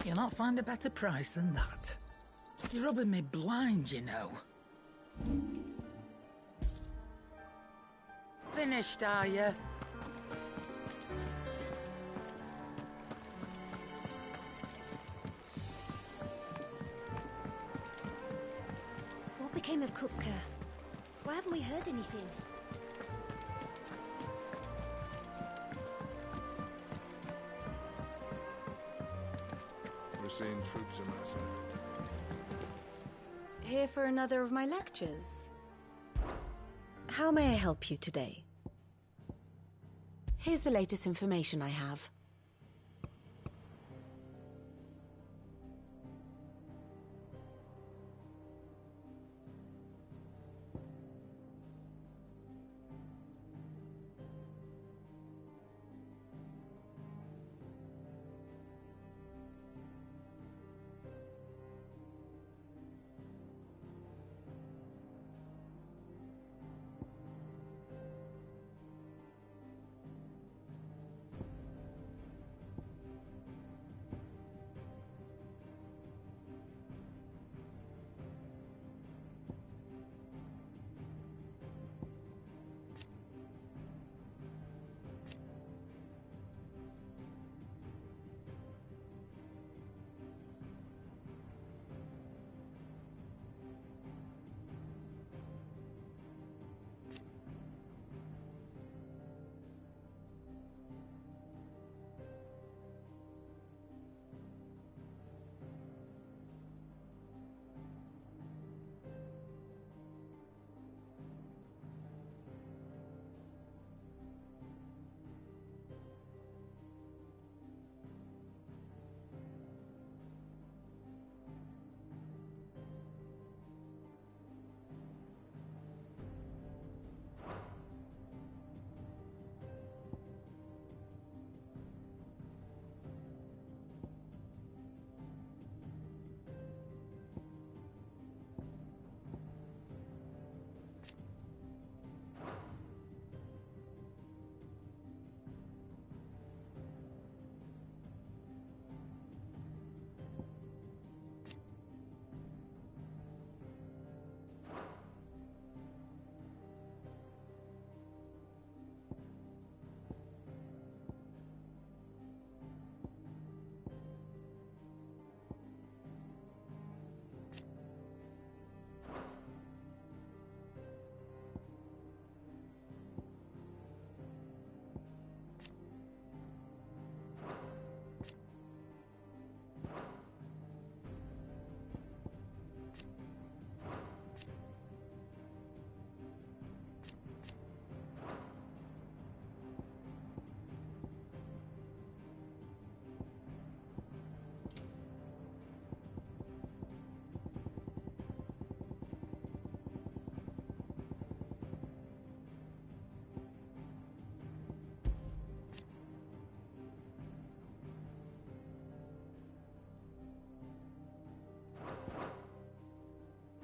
You'll not find a better price than that. You're rubbing me blind, you know. Finished, are you? What became of Kupka? Why haven't we heard anything? We're seeing troops amassing. Here for another of my lectures? How may I help you today? Here's the latest information I have.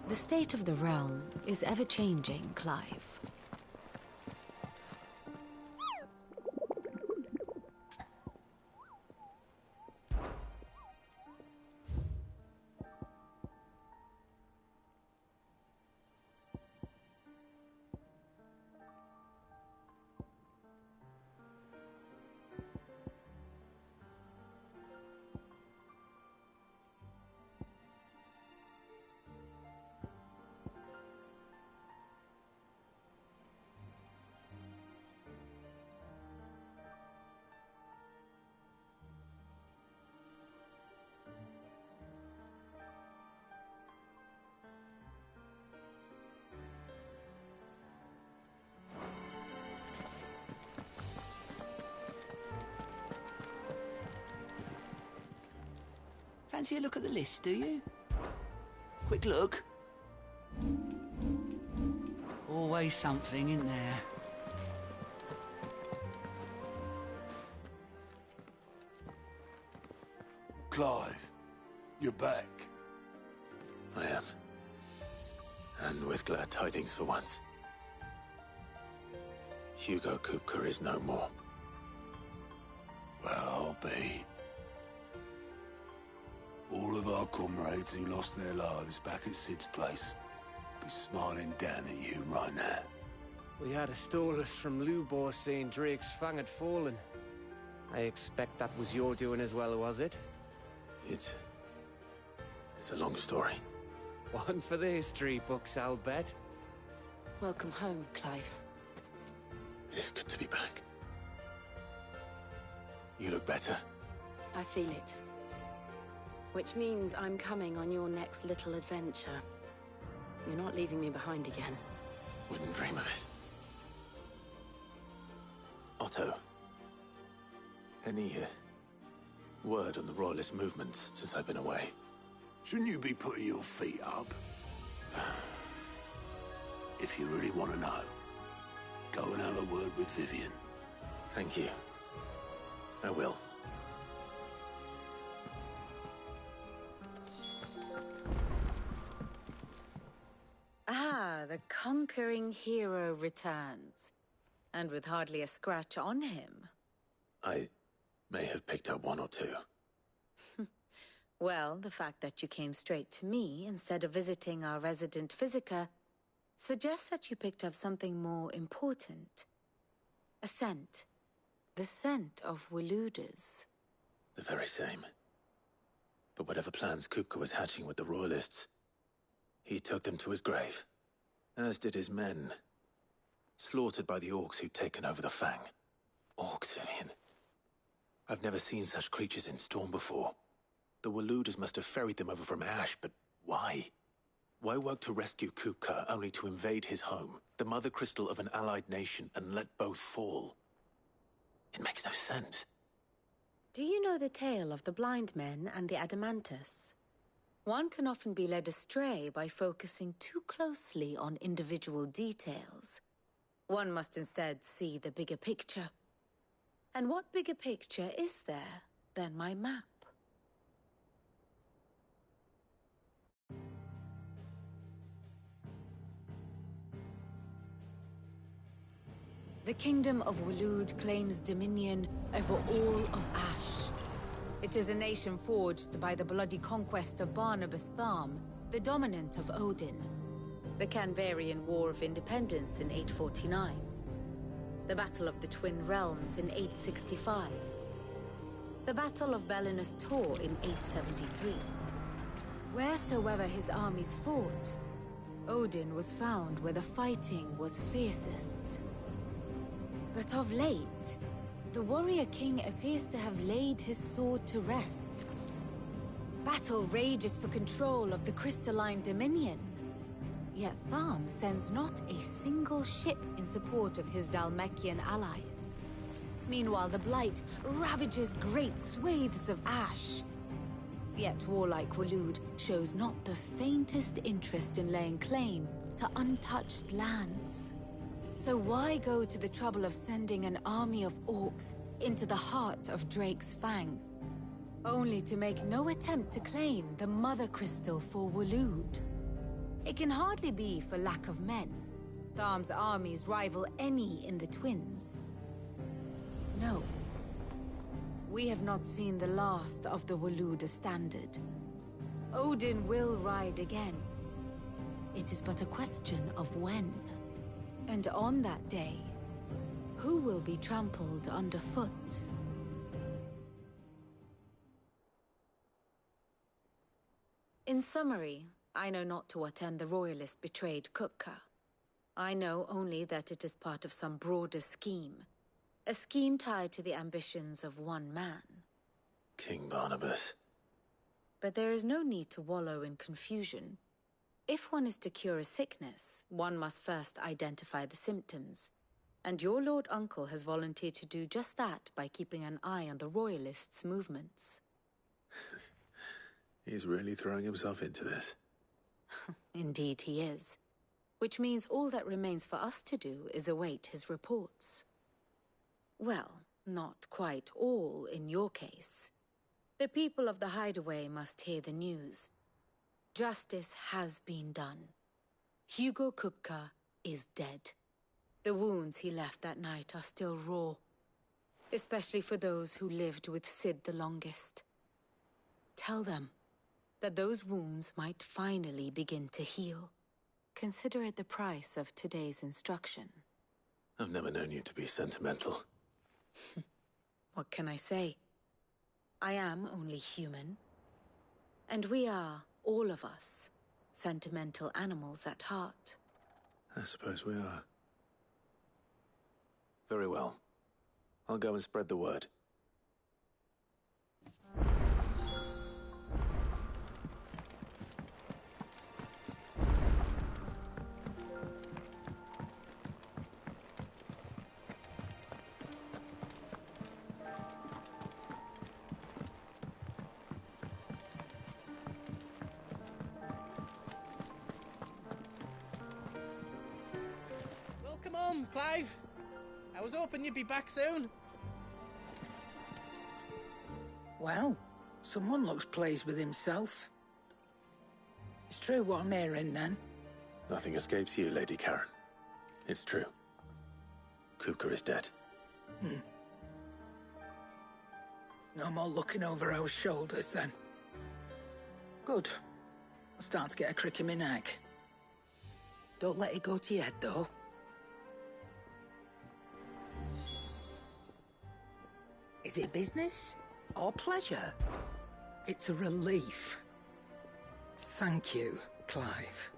The state of the realm is ever-changing, Clive. Fancy a look at the list, do you? Quick look. Always something in there. Clive, you're back. I am. And with glad tidings for once. Hugo Kupka is no more. Well, I'll be. All of our comrades who lost their lives back at Sid's place be smiling down at you right now. We had a Stolas from Lubor saying Drake's Fang had fallen. I expect that was your doing as well, was it? It's a long story. One for the history books, I'll bet. Welcome home, Clive. It's good to be back. You look better. I feel it. Which means I'm coming on your next little adventure. You're not leaving me behind again. Wouldn't dream of it. Otto. Any word on the Royalist movements since I've been away? Shouldn't you be putting your feet up? If you really want to know, go and have a word with Vivian. Thank you. I will. Ah, the conquering hero returns. And with hardly a scratch on him. I may have picked up one or two. Well, the fact that you came straight to me instead of visiting our resident Physica suggests that you picked up something more important. A scent. The scent of Waloeders. The very same. But whatever plans Kupka was hatching with the Royalists, he took them to his grave. As did his men. Slaughtered by the orcs who'd taken over the Fang. Orcs, Vivian. I've never seen such creatures in Storm before. The Waloeders must have ferried them over from Ash, but why? Why work to rescue Kupka only to invade his home, the mother crystal of an allied nation, and let both fall? It makes no sense. Do you know the tale of the blind men and the Adamantus? One can often be led astray by focusing too closely on individual details. One must instead see the bigger picture. And what bigger picture is there than my map? The Kingdom of Waloed claims dominion over all of Ash. It is a nation forged by the bloody conquest of Barnabas Tharm, the dominant of Odin. The Canvarian War of Independence in 849. The Battle of the Twin Realms in 865. The Battle of Belinus Tor in 873. Wheresoever his armies fought, Odin was found where the fighting was fiercest. But of late, the warrior king appears to have laid his sword to rest. Battle rages for control of the crystalline dominion. Yet Tharm sends not a single ship in support of his Dhalmekian allies. Meanwhile, the Blight ravages great swathes of Ash. Yet warlike Waloed shows not the faintest interest in laying claim to untouched lands. So why go to the trouble of sending an army of orcs into the heart of Drake's Fang, only to make no attempt to claim the Mother Crystal for Waloed? It can hardly be for lack of men. Tharm's armies rival any in the Twins. No. We have not seen the last of the Waloeder standard. Odin will ride again. It is but a question of when. And on that day, who will be trampled underfoot? In summary, I know not to what end the Royalists betrayed Kupka. I know only that it is part of some broader scheme. A scheme tied to the ambitions of one man. King Barnabas. But there is no need to wallow in confusion. If one is to cure a sickness, one must first identify the symptoms. And your Lord Uncle has volunteered to do just that by keeping an eye on the Royalists' movements. He's really throwing himself into this. Indeed he is. Which means all that remains for us to do is await his reports. Well, not quite all in your case. The people of the Hideaway must hear the news. Justice has been done. Hugo Kupka is dead. The wounds he left that night are still raw, especially for those who lived with Sid the longest. Tell them that those wounds might finally begin to heal. Consider it the price of today's instruction. I've never known you to be sentimental. What can I say? I am only human. And we are, all of us, sentimental animals at heart. I suppose we are. Very well. I'll go and spread the word. Welcome home, Clive. I was hoping you'd be back soon. Well, someone looks pleased with himself. It's true what I'm hearing, then. Nothing escapes you, Lady Karen. It's true. Kupka is dead. No more looking over our shoulders, then. Good. I'm starting to get a crick in my neck. Don't let it go to your head, though. Is it business or pleasure? It's a relief. Thank you, Clive.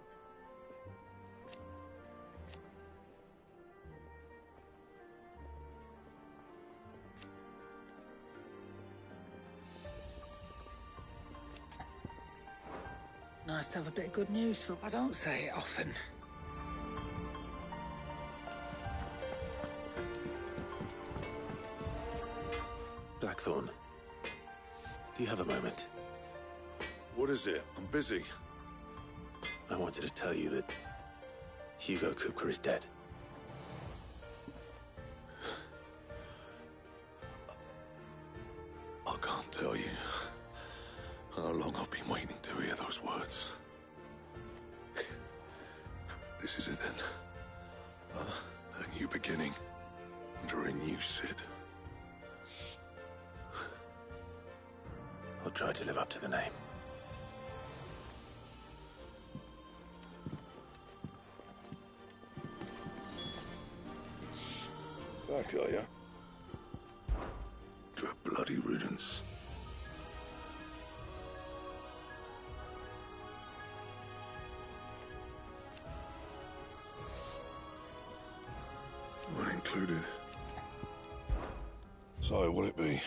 Nice to have a bit of good news, for I don't say it often. Blackthorn, do you have a moment? What is it? I'm busy. I wanted to tell you that Hugo Kupka is dead. I can't tell you how long I've been waiting to hear those words. This is it then. A new beginning under a new Cid. I'll try to live up to the name. Back, are ya? Good bloody riddance. Not included. So, what'll it be?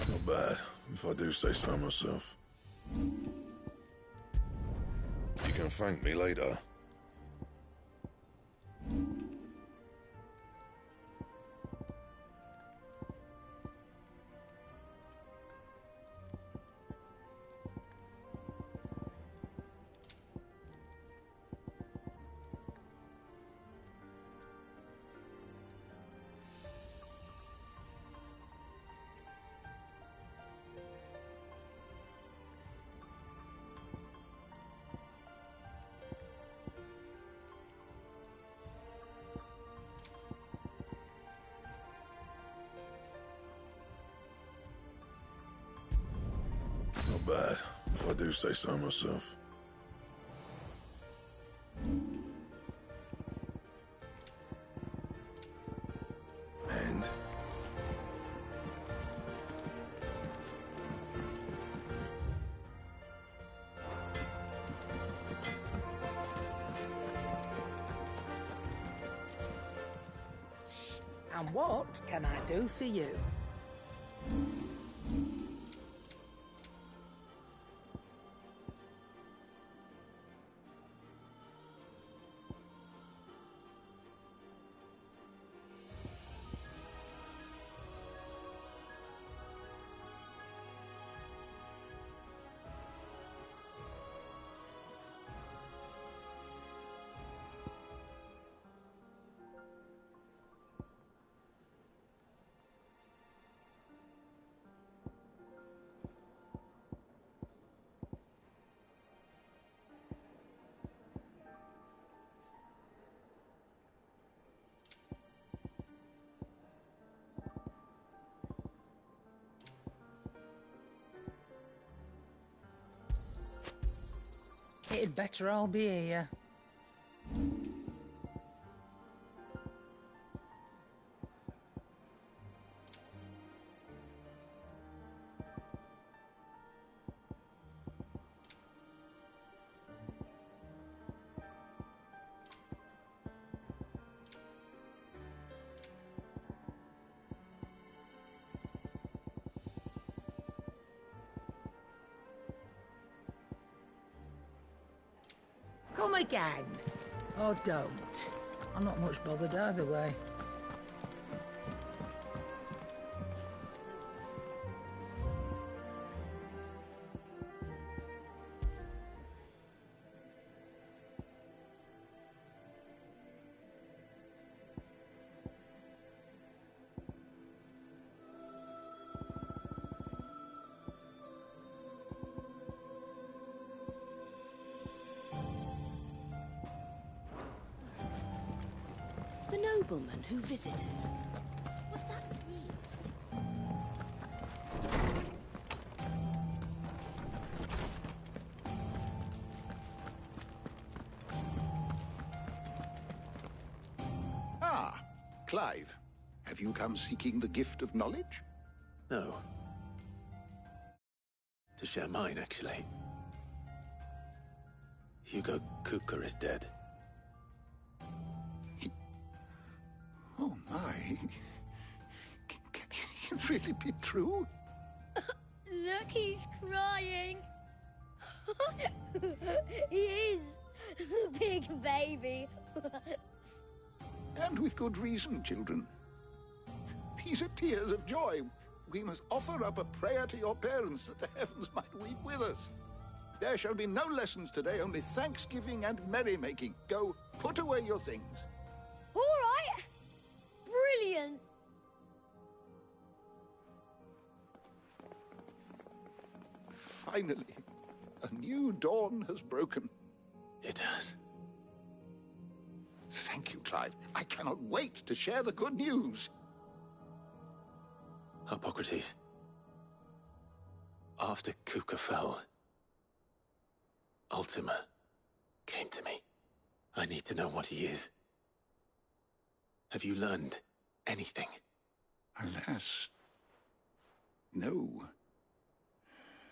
Not bad, if I do say so myself. You can thank me later. Not bad, if I do say so myself. And? And what can I do for you? it'd better all be here. Come again. Or don't. I'm not much bothered either way. The nobleman who visited. Was that real? Ah, Clive. Have you come seeking the gift of knowledge? No. To share mine, actually. Hugo Kupka is dead. Oh my. Can it really be true? Look, he's crying. He is. The big baby. And with good reason, children. These are tears of joy. We must offer up a prayer to your parents that the heavens might weep with us. There shall be no lessons today, only thanksgiving and merrymaking. Go, put away your things. All right. Brilliant. Finally, a new dawn has broken. It has. Thank you, Clive. I cannot wait to share the good news. Hippocrates. After Kupka fell, Ultima came to me. I need to know what he is. Have you learned anything? Alas, no.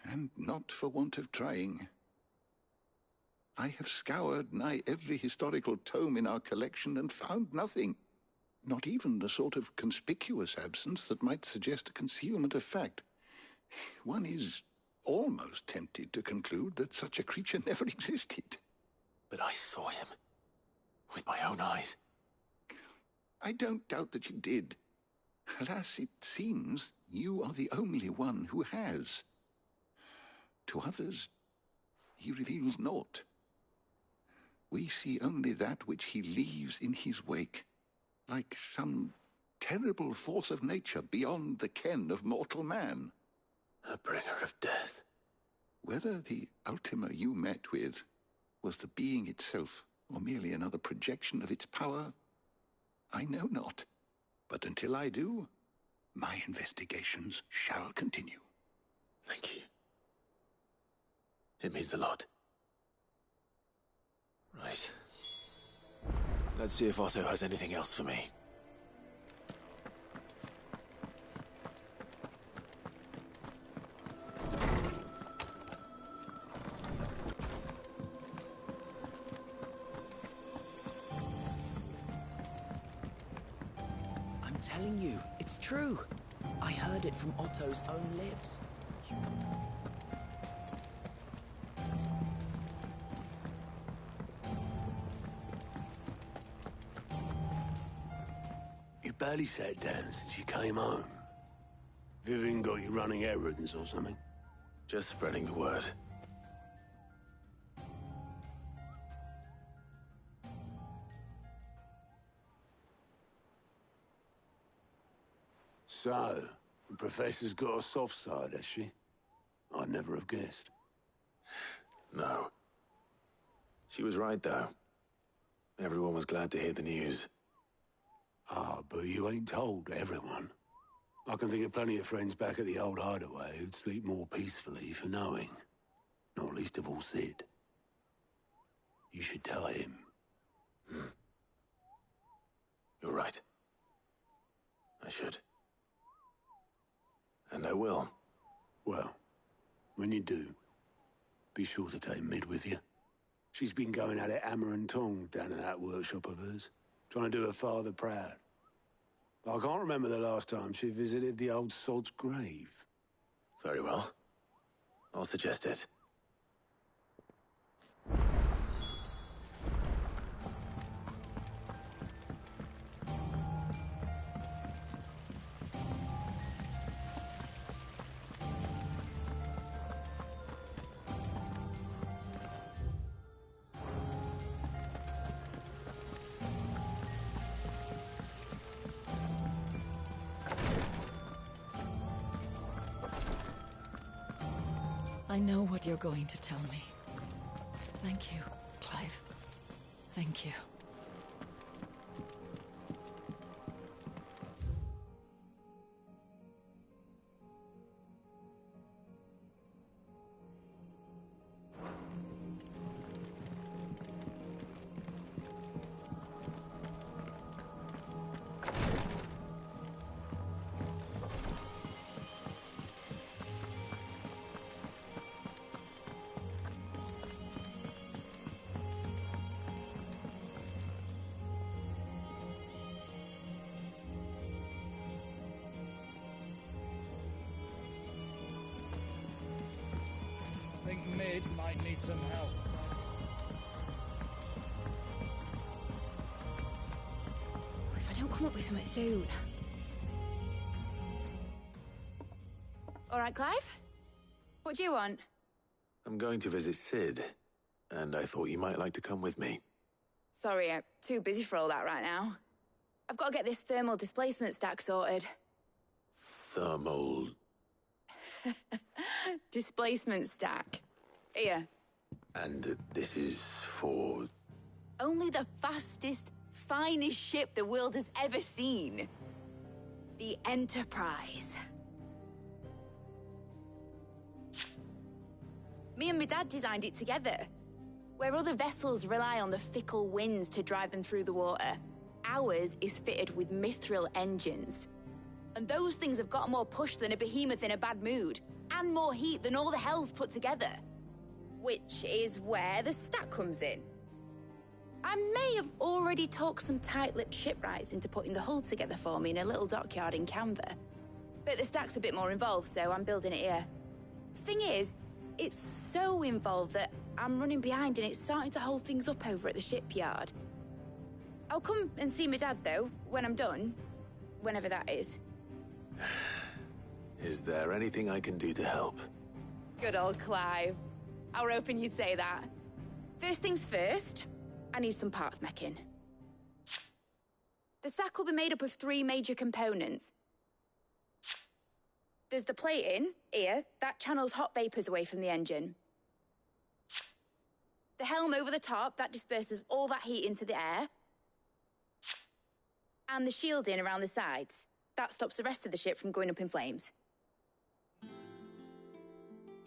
And not for want of trying. I have scoured nigh every historical tome in our collection and found nothing. Not even the sort of conspicuous absence that might suggest a concealment of fact. One is almost tempted to conclude that such a creature never existed. But I saw him. With my own eyes. I don't doubt that you did. Alas, it seems you are the only one who has. To others, he reveals naught. We see only that which he leaves in his wake, like some terrible force of nature beyond the ken of mortal man. A bringer of death. Whether the Ultima you met with was the being itself, or merely another projection of its power, I know not. But until I do, my investigations shall continue. Thank you. It means a lot. Right. Let's see if Otto has anything else for me. I'm telling you, it's true. I heard it from Otto's own lips. You barely sat down since you came home. Vivian got you running errands or something? Just spreading the word. So, the Professor's got a soft side, has she? I'd never have guessed. No. She was right, though. Everyone was glad to hear the news. Ah, but you ain't told everyone. I can think of plenty of friends back at the old hideaway who'd sleep more peacefully for knowing. Not least of all Sid. You should tell him. You're right. I should. And I will. Well, when you do, be sure to take Mid with you. She's been going at it hammer and tong down in that workshop of hers, trying to do her father proud. But I can't remember the last time she visited the old sod's grave. Very well. I'll suggest it. I know what you're going to tell me. Thank you, Clive. Thank you. I think Mid might need some help. If I don't come up with something soon. All right, Clive? What do you want? I'm going to visit Sid, and I thought you might like to come with me. Sorry, I'm too busy for all that right now. I've got to get this thermal displacement stack sorted. Thermal... Displacement stack. Here. And this is for... Only the fastest, finest ship the world has ever seen. The Enterprise. Me and my dad designed it together. Where other vessels rely on the fickle winds to drive them through the water, ours is fitted with mithril engines. And those things have got more push than a behemoth in a bad mood, and more heat than all the hells put together. Which is where the stack comes in. I may have already talked some tight-lipped shipwrights into putting the hull together for me in a little dockyard in Canva. But the stack's a bit more involved, so I'm building it here. Thing is, it's so involved that I'm running behind and it's starting to hold things up over at the shipyard. I'll come and see my dad, though, when I'm done. Whenever that is. Is there anything I can do to help? Good old Clive. I were hoping you'd say that. First things first, I need some parts meching. The stack will be made up of 3 major components. There's the plating, here, that channels hot vapors away from the engine. The helm over the top, that disperses all that heat into the air. And the shielding around the sides. That stops the rest of the ship from going up in flames.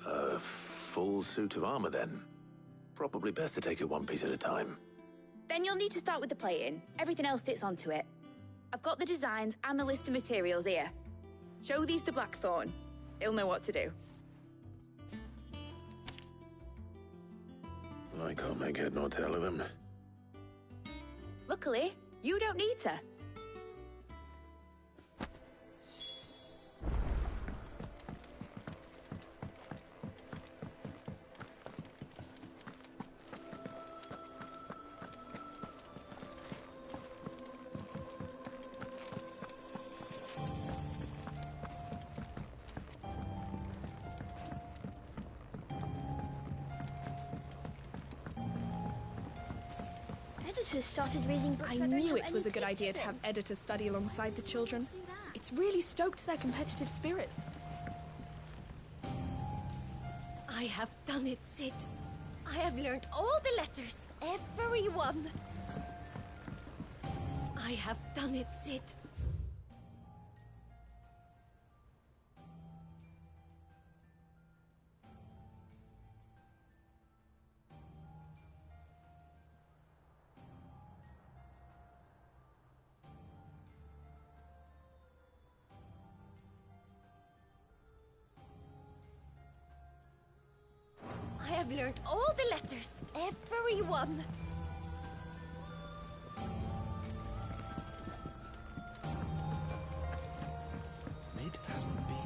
A full suit of armor, then. Probably best to take it one piece at a time. Then you'll need to start with the plating. Everything else fits onto it. I've got the designs and the list of materials here. Show these to Blackthorn. He'll know what to do. I can't make head nor tail of them. Luckily, you don't need to. Editors started reading books. I knew it was a good idea to have editors study alongside the children. It's really stoked their competitive spirit. I have done it, Sid. I have learned all the letters, every one. I have done it, Sid. I have learned all the letters, every one. Mid hasn't been here.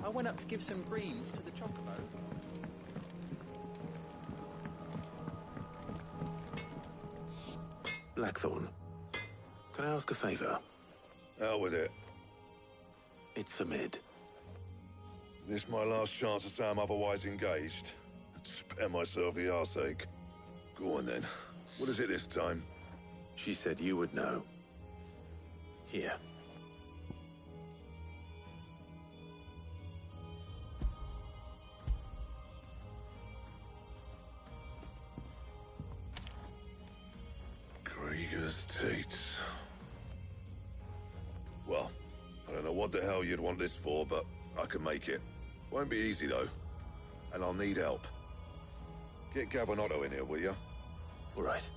I went up to give some greens to the chocobo. Blackthorn, can I ask a favor? Out with it. It's for Mid. This my last chance to say I'm otherwise engaged. Spare myself the arseache. Go on then. What is it this time? She said you would know. Here. Krieger's Teats. Well, I don't know what the hell you'd want this for, but I can make it. Won't be easy, though. And I'll need help. Get Gavin-Otto in here, will you? All right.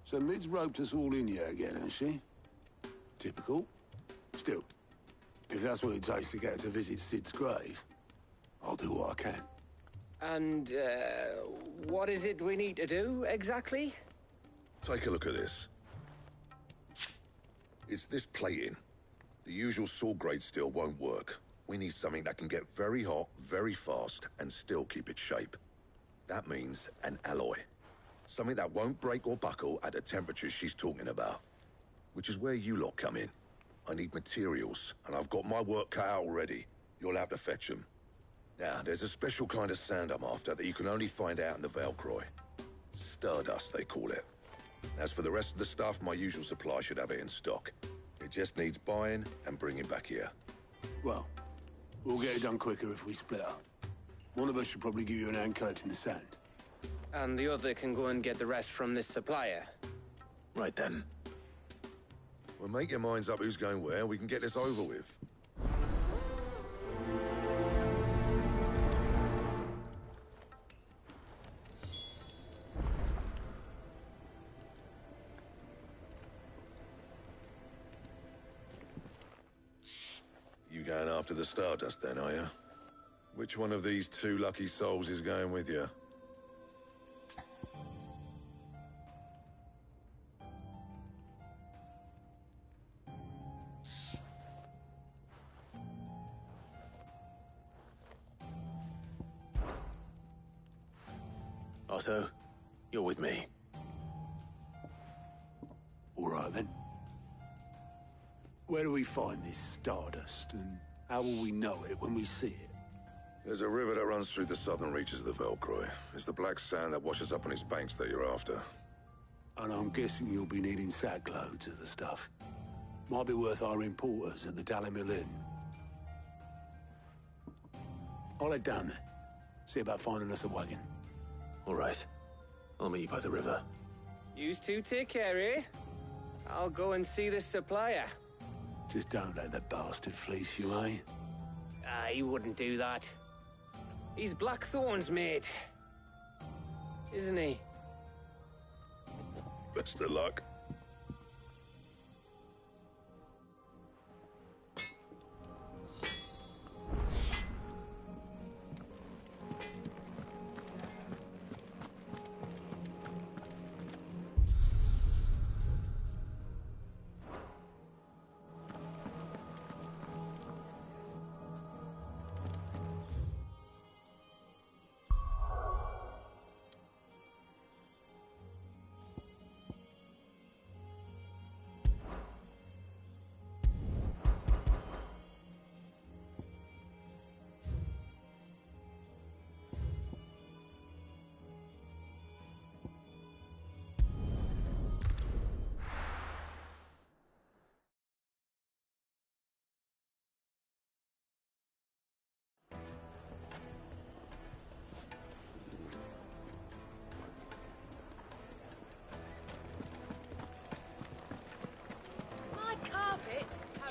So Mid's roped us all in here again, has she? Typical. Still, if that's what it takes to get her to visit Sid's grave, I'll do what I can. And, what is it we need to do, exactly? Take a look at this. It's this plating. The usual sword grade steel won't work. We need something that can get very hot, very fast, and still keep its shape. That means an alloy. Something that won't break or buckle at the temperatures she's talking about. Which is where you lot come in. I need materials, and I've got my work cut out already. You'll have to fetch them. Now, there's a special kind of sand I'm after that you can only find out in the Velcroy. Stardust, they call it. As for the rest of the stuff, my usual supply should have it in stock. It just needs buying and bringing back here. Well, we'll get it done quicker if we split up. One of us should probably give you an hand collecting the sand. And the other can go and get the rest from this supplier. Right then. Well, make your minds up who's going where, we can get this over with. You going after the Stardust then, are you? Which one of these two lucky souls is going with you? Otto, you're with me. All right, then. Where do we find this Stardust, and how will we know it when we see it? There's a river that runs through the southern reaches of the Velcroy. It's the black sand that washes up on its banks that you're after. And I'm guessing you'll be needing sackloads of the stuff. Might be worth our importers at the Dalimil Inn. I'll head down there. See about finding us a wagon. All right. I'll meet you by the river. Yous two take care, eh? I'll go and see this supplier. Just don't let the bastard fleece you, eh? He wouldn't do that. He's Blackthorn's mate. Isn't he? Best of luck.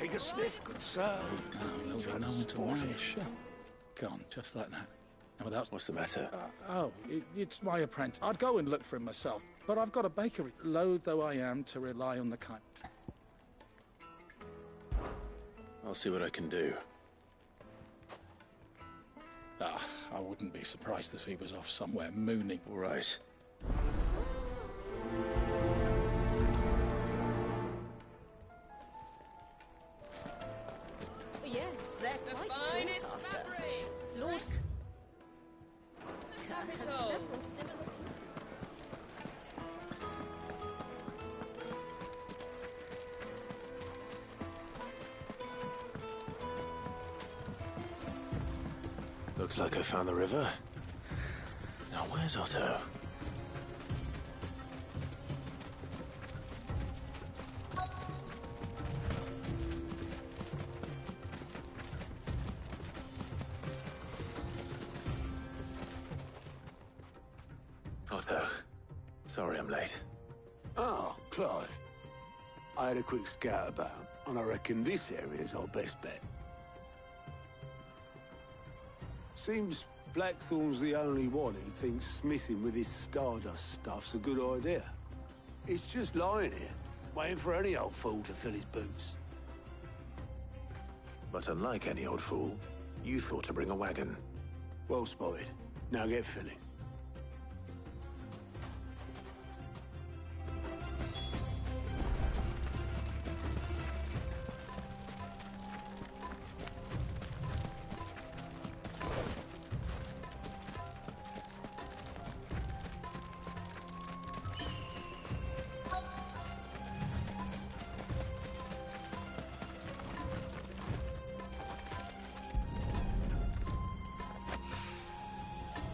Take a sniff, good sir. No, there'll be no one to manage. Gone, just like that. No, that's... What's the matter? It's my apprentice. I'd go and look for him myself, but I've got a bakery. Loath though I am to rely on the kind. I'll see what I can do. I wouldn't be surprised if he was off somewhere mooning. All right. Yes, they're The quite finest sought after. fabrics. Lord The has capital. several similar pieces. Looks like I found the river. Now, where's Otto? Otto, sorry I'm late. Ah, Clive. I had a quick scout about, and I reckon this area's our best bet. Seems Blackthorn's the only one who thinks smithing with his Stardust stuff's a good idea. It's just lying here, waiting for any old fool to fill his boots. But unlike any old fool, you thought to bring a wagon. Well spotted. Now get filling.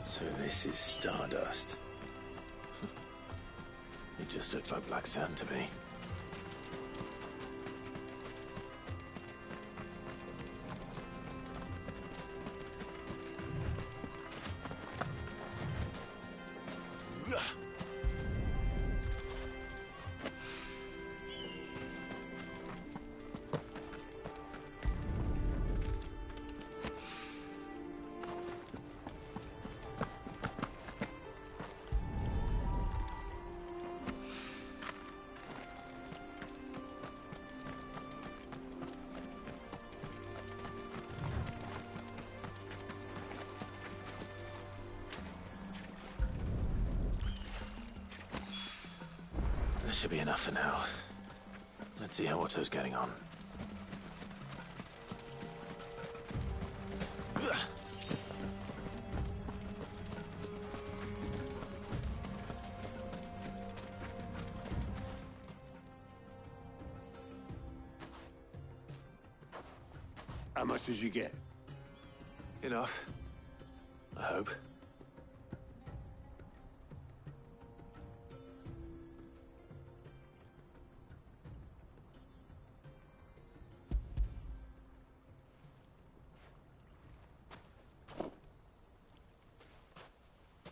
So this is Stardust. It just looks like black sand to me. That should be enough for now. Let's see how Otto's getting on. How much did you get? Enough. I hope.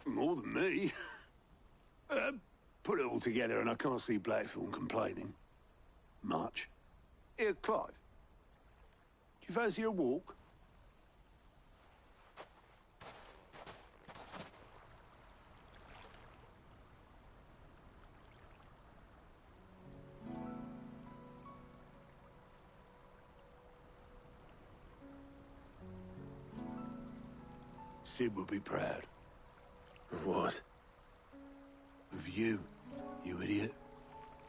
More than me. Put it all together and I can't see Blackthorn complaining. Much. Here, Clive. Do you fancy a walk? Sid would be proud. Of what? Of you, you idiot.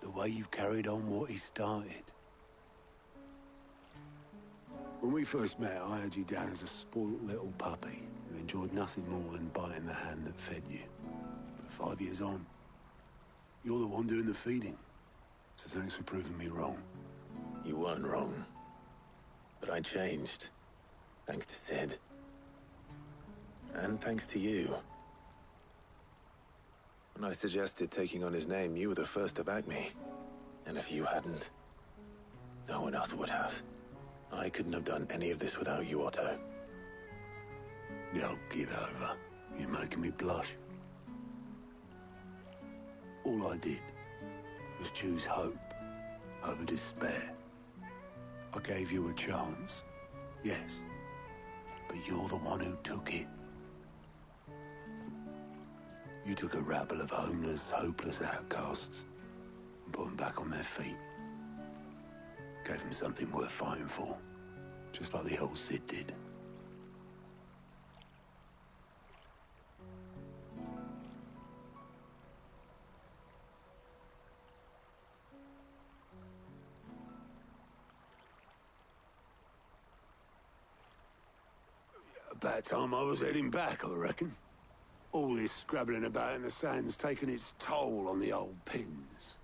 The way you've carried on what he started. When we first met, I had you down as a spoilt little puppy who enjoyed nothing more than biting the hand that fed you. But 5 years on, you're the one doing the feeding. So thanks for proving me wrong. You weren't wrong. But I changed. Thanks to Sid. And thanks to you. When I suggested taking on his name, you were the first to back me. And if you hadn't, no one else would have. I couldn't have done any of this without you, Otto. Don't give over. You're making me blush. All I did was choose hope over despair. I gave you a chance. Yes. But you're the one who took it. You took a rabble of homeless, hopeless outcasts and put them back on their feet. Gave them something worth fighting for. Just like the old Cid did. About time I was heading back, I reckon. All this scrabbling about in the sand's taken its toll on the old pins.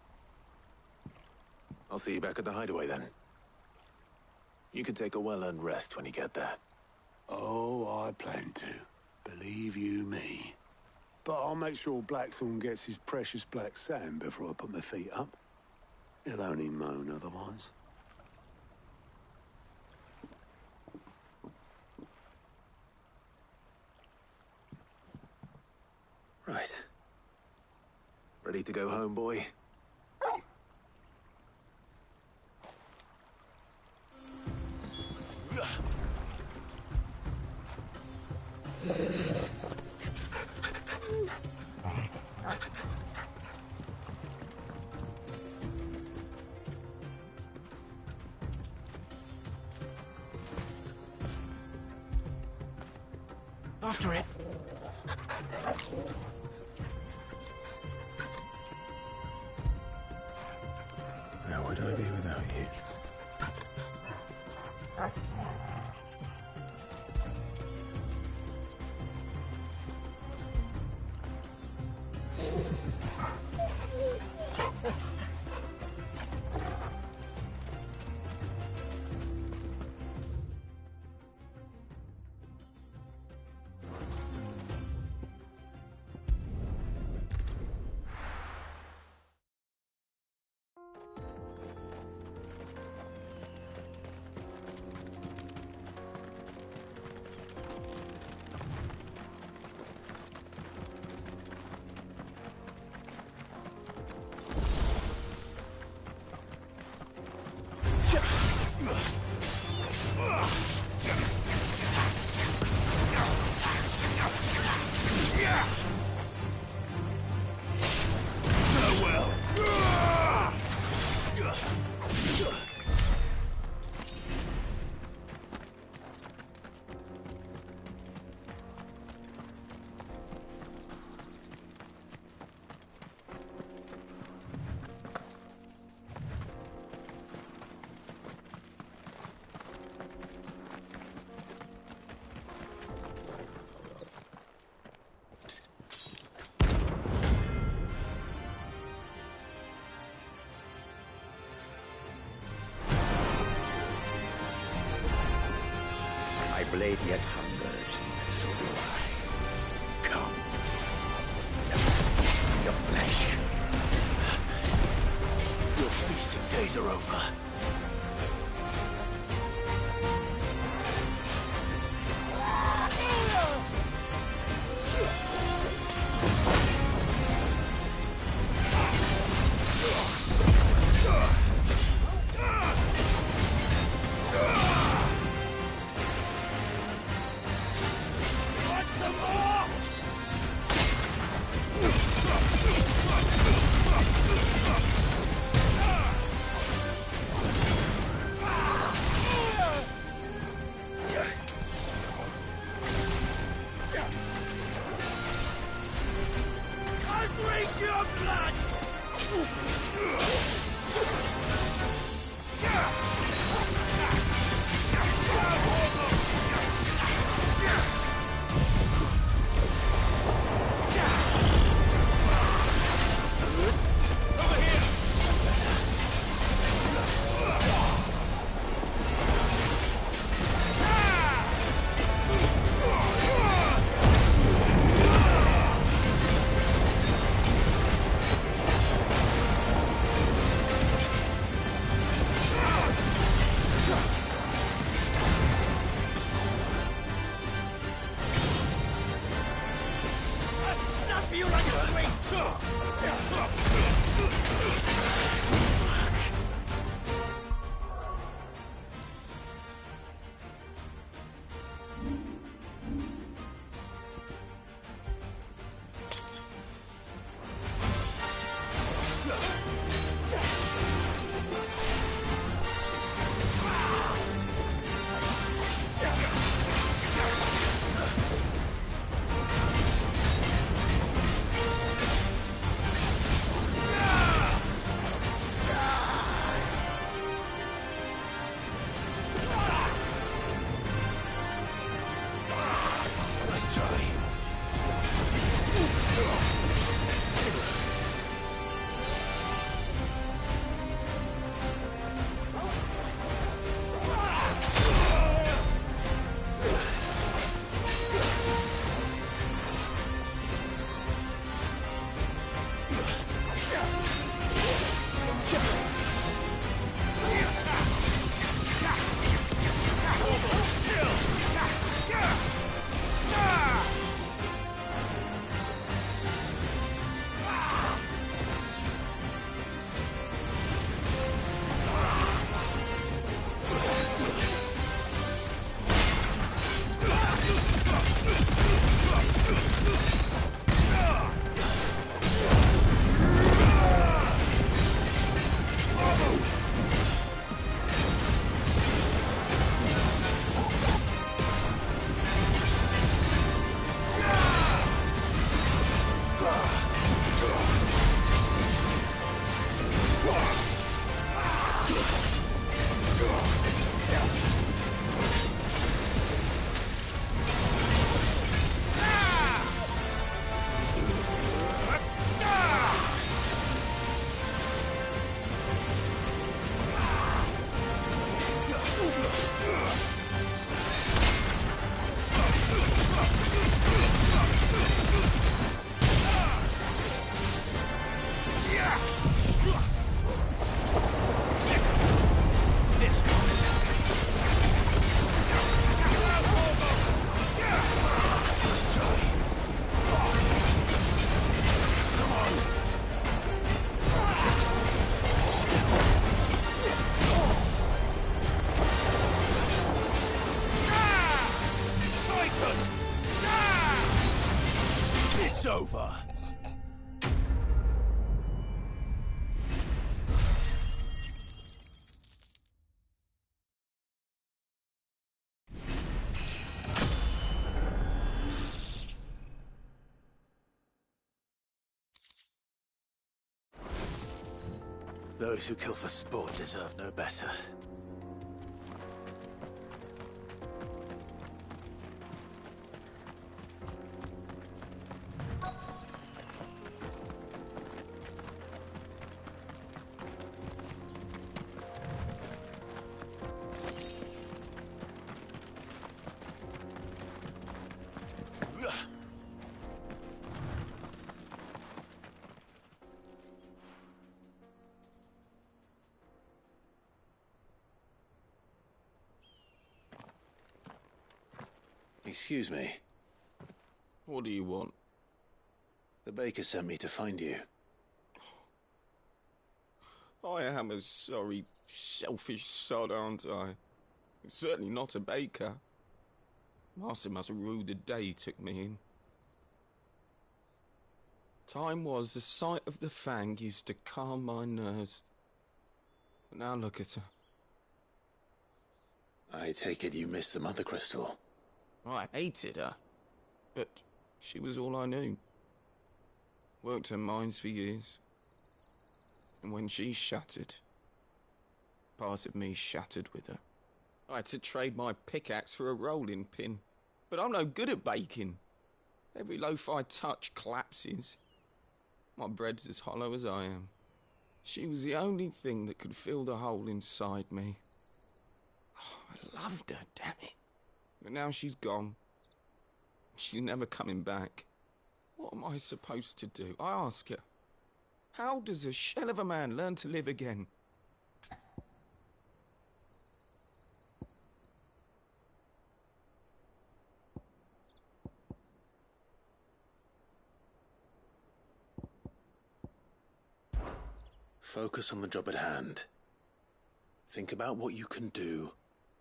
I'll see you back at the hideaway then. You can take a well-earned rest when you get there. Oh, I plan to. Believe you me. But I'll make sure Blackthorn gets his precious black sand before I put my feet up. He'll only moan otherwise. Right. Ready to go home, boy? After it. Where would I be without you? Blade yet hungers, and so do I. Come, let us feast on your flesh. Your feasting days are over. over. Those who kill for sport deserve no better. Excuse me. What do you want? The baker sent me to find you. I am a sorry, selfish sod, aren't I? Certainly not a baker. Master must have ruled the day he took me in. Time was the sight of the Fang used to calm my nerves. But now look at her. I take it you missed the Mother Crystal. I hated her, but she was all I knew. Worked her mines for years. And when she shattered, part of me shattered with her. I had to trade my pickaxe for a rolling pin, but I'm no good at baking. Every loaf I touch collapses. My bread's as hollow as I am. She was the only thing that could fill the hole inside me. Oh, I loved her, damn it. But now she's gone. She's never coming back. What am I supposed to do? I ask her. How does a shell of a man learn to live again? Focus on the job at hand. Think about what you can do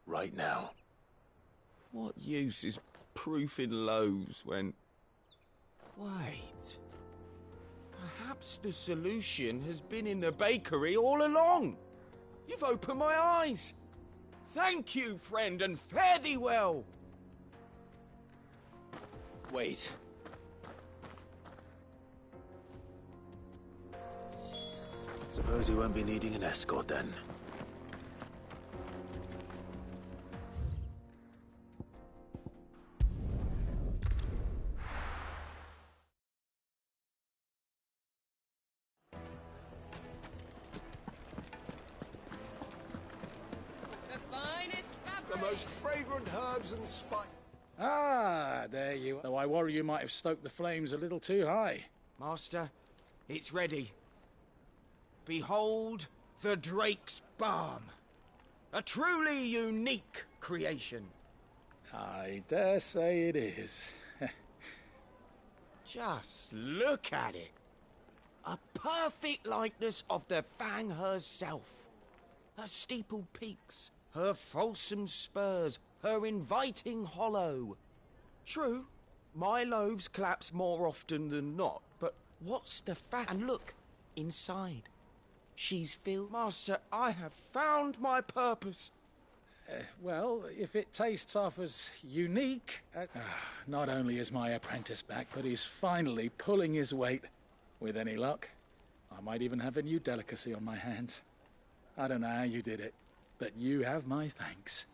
right now. What use is proofing loaves when... Wait. Perhaps the solution has been in the bakery all along. You've opened my eyes. Thank you, friend, and fare thee well. Wait. Suppose you won't be needing an escort then. The most fragrant herbs and spices. Ah, there you are. Though I worry you might have stoked the flames a little too high. Master, it's ready. Behold the Drake's Balm. A truly unique creation. I dare say it is. Just look at it. A perfect likeness of the Fang herself. Her steepled peaks, her fulsome spurs, her inviting hollow. True, my loaves collapse more often than not, but what's the fact? And look, inside. She's filled. Master, I have found my purpose. Well, if it tastes half as unique... not only is my apprentice back, but he's finally pulling his weight. With any luck, I might even have a new delicacy on my hands. I don't know how you did it, but you have my thanks.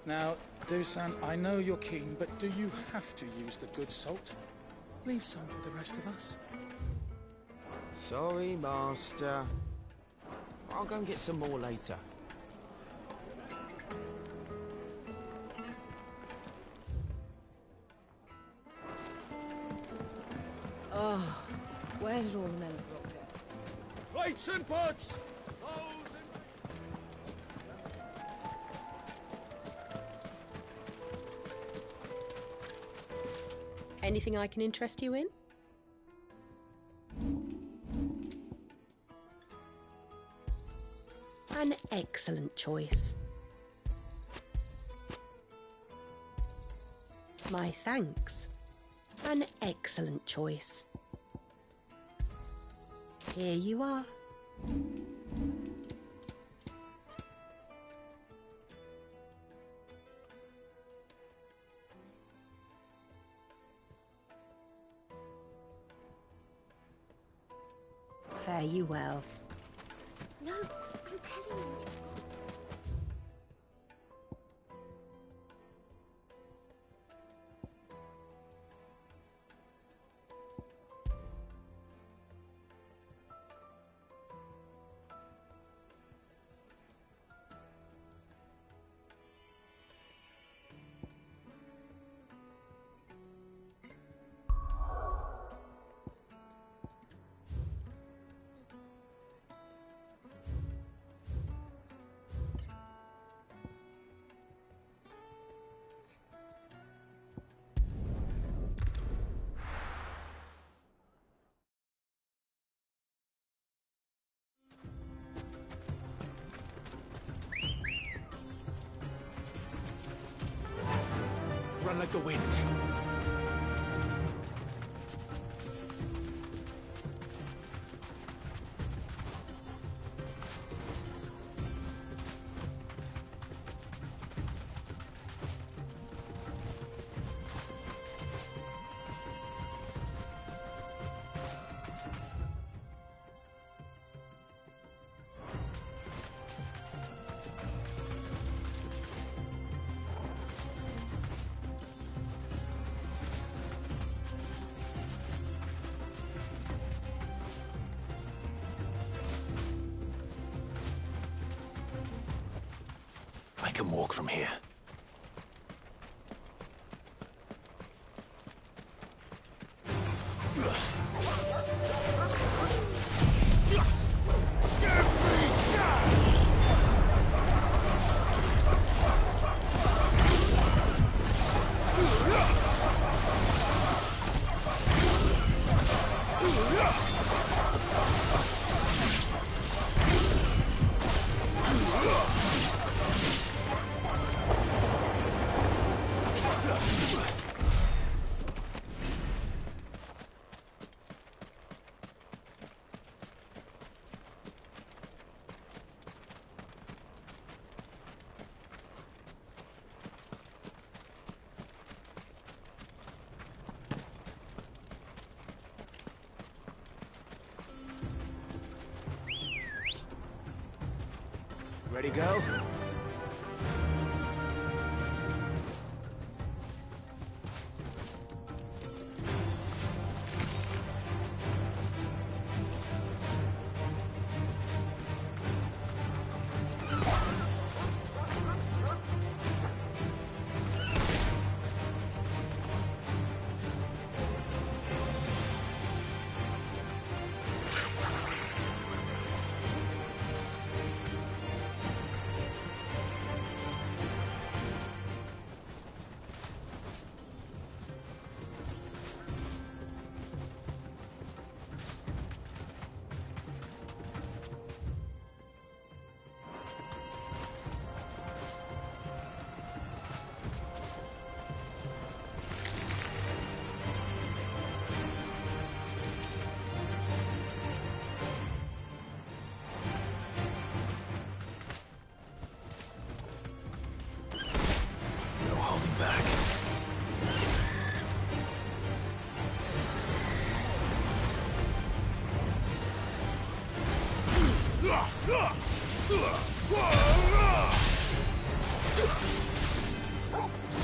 Now, Dusan, I know you're keen, but do you have to use the good salt? Leave some for the rest of us. Sorry, Master. I'll go and get some more later. Oh, where did all the men of the rock go? Plates and pots! Anything I can interest you in? An excellent choice. My thanks. An excellent choice. Here you are. Fare you well. No, I'm telling you, it's gone. Run like the wind. I can walk from here. Ready, go?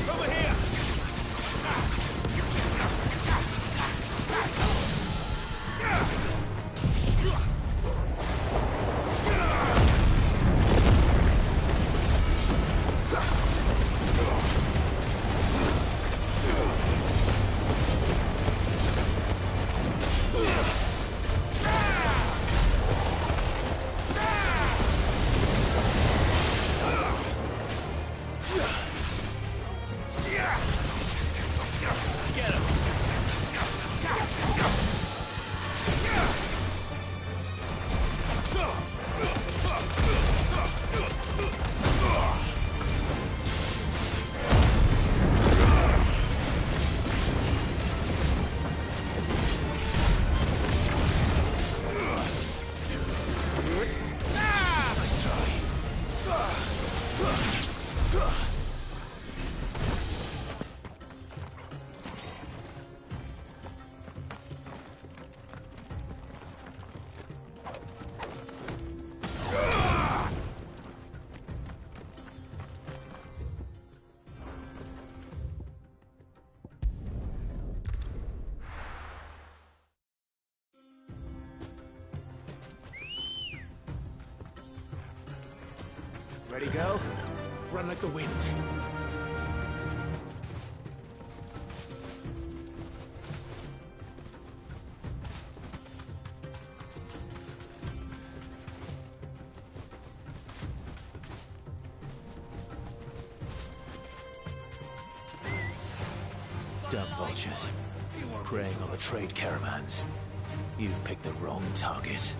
Over here! Ready, girl? Run like the wind. Dumb vultures. Preying on the trade caravans. You've picked the wrong target.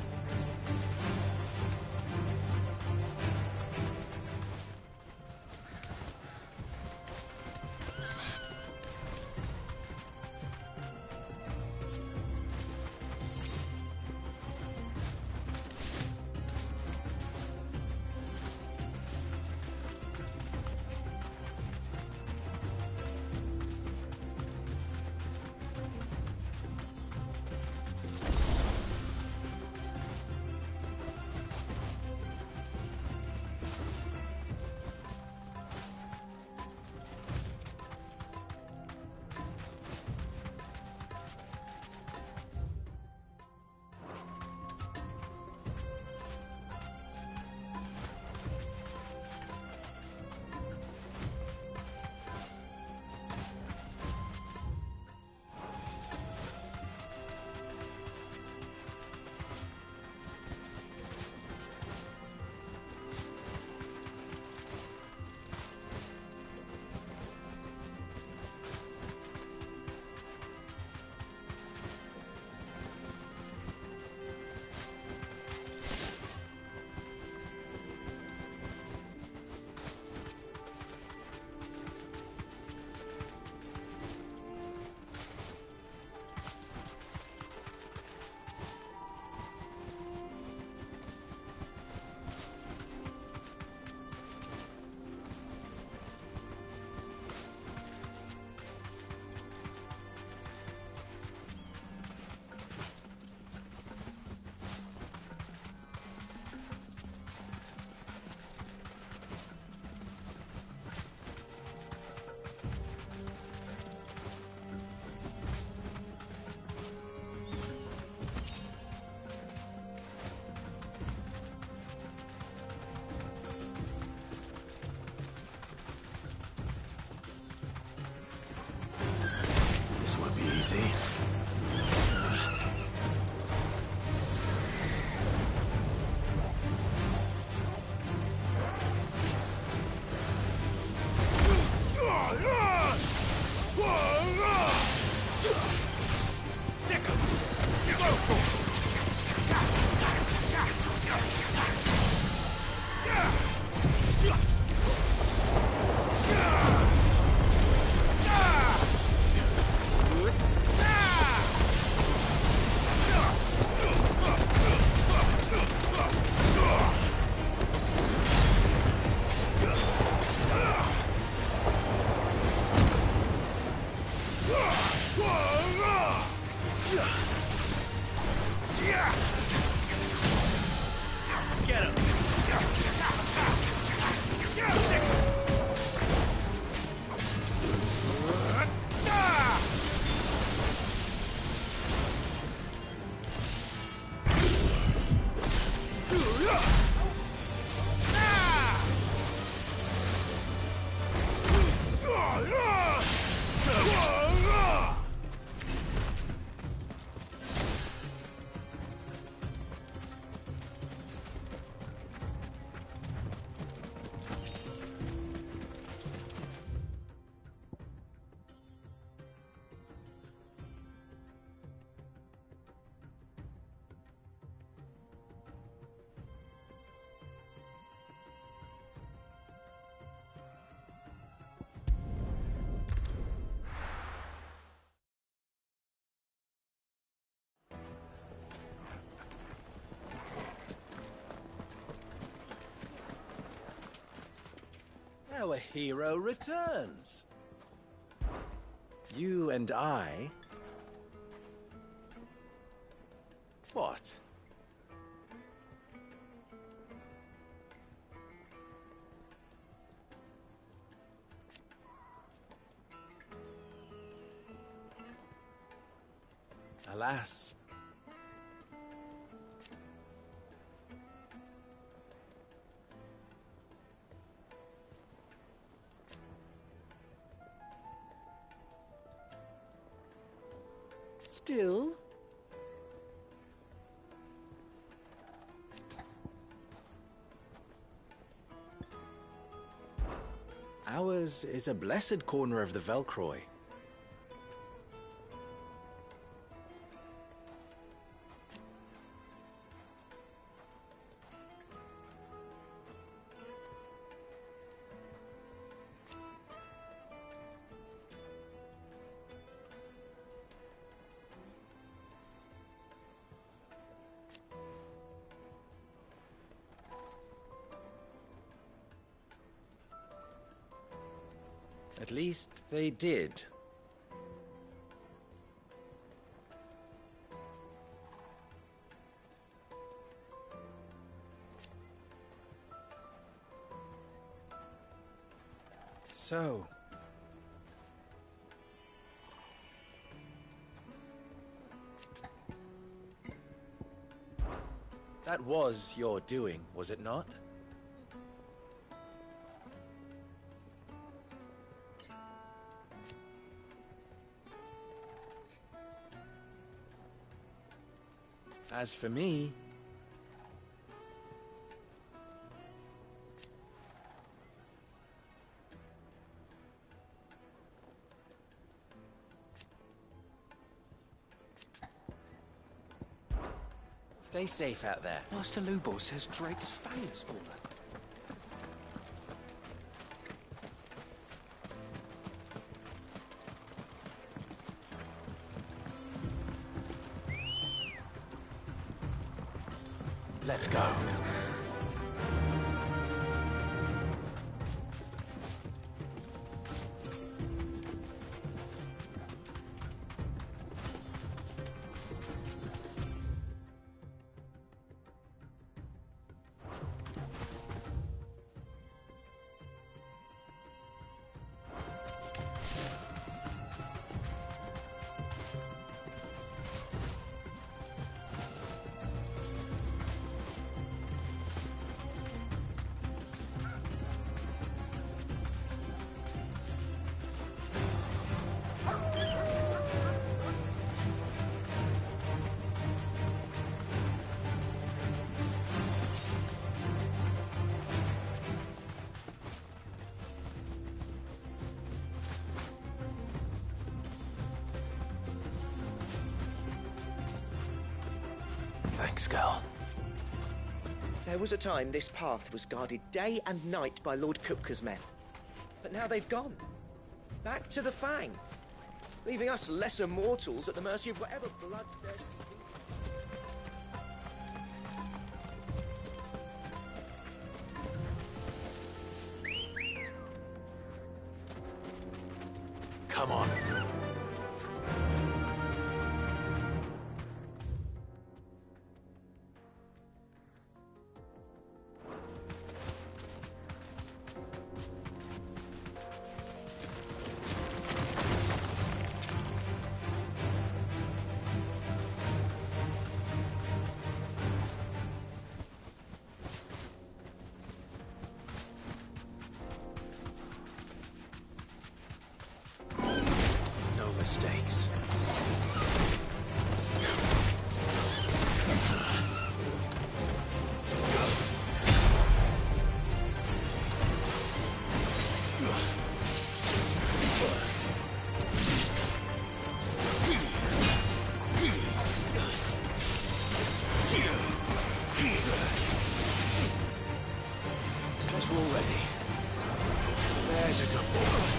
Our hero returns. You and I... What? Alas. Still? Ours is a blessed corner of the Velcroy. At least they did. So... that was your doing, was it not? As for me... stay safe out there. Master Lubor says Drake's fang has fallen. Let's go. Thanks, girl. There was a time this path was guarded day and night by Lord Kupka's men. But now they've gone. Back to the Fang. Leaving us lesser mortals at the mercy of whatever bloodthirsty beast... Come on. Mistakes. Guess we're all ready. There's a good boy.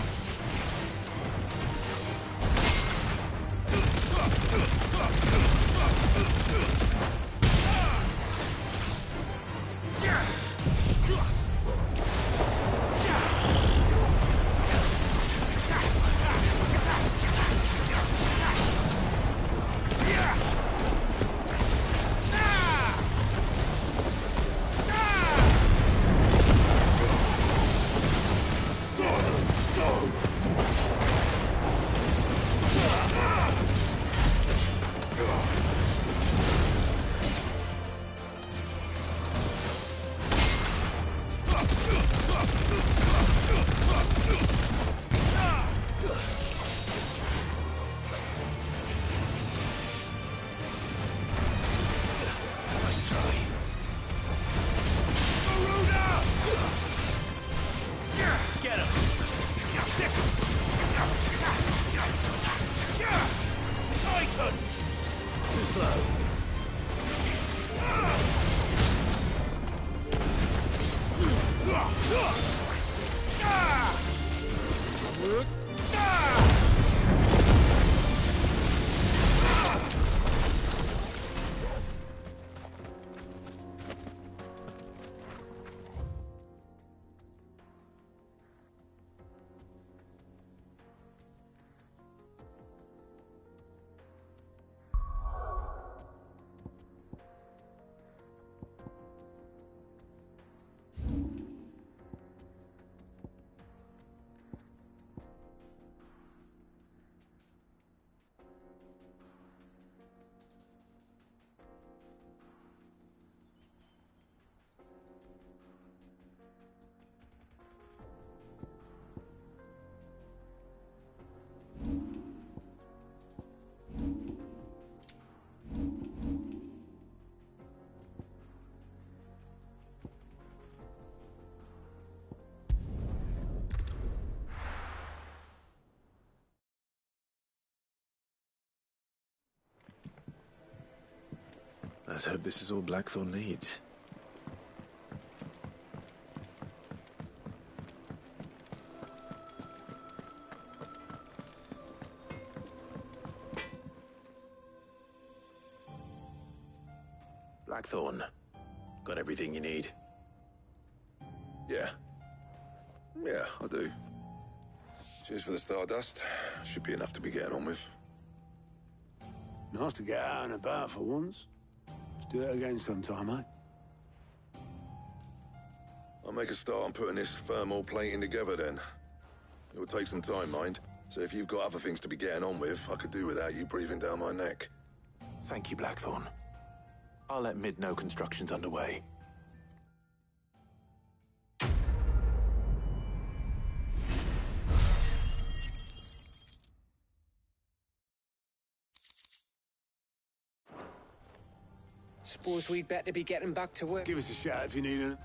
Let's hope this is all Blackthorn needs. Blackthorn, got everything you need? Yeah. Yeah, I do. Cheers for the Stardust. Should be enough to be getting on with. Nice to get out and about for once. Let's do it again sometime, eh? I'll make a start on putting this thermal plating together then. It'll take some time, mind. So if you've got other things to be getting on with, I could do without you breathing down my neck. Thank you, Blackthorn. I'll let Mid know construction's underway. Suppose we'd better be getting back to work. Give us a shout if you need it.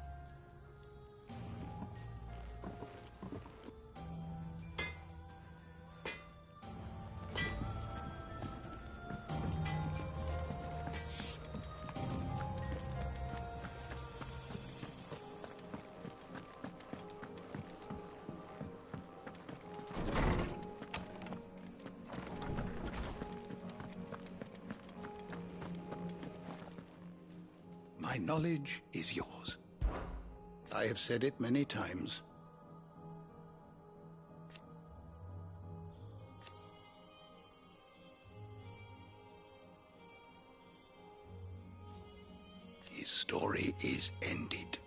My knowledge is yours. I have said it many times. His story is ended.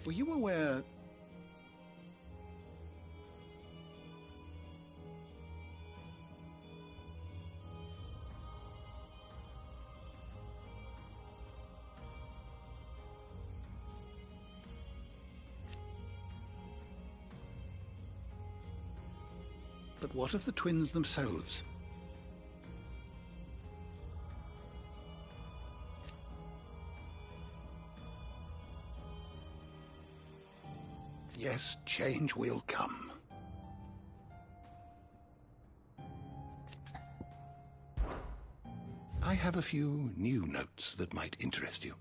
Were you aware... But what of the twins themselves? Yes, change will come. I have a few new notes that might interest you.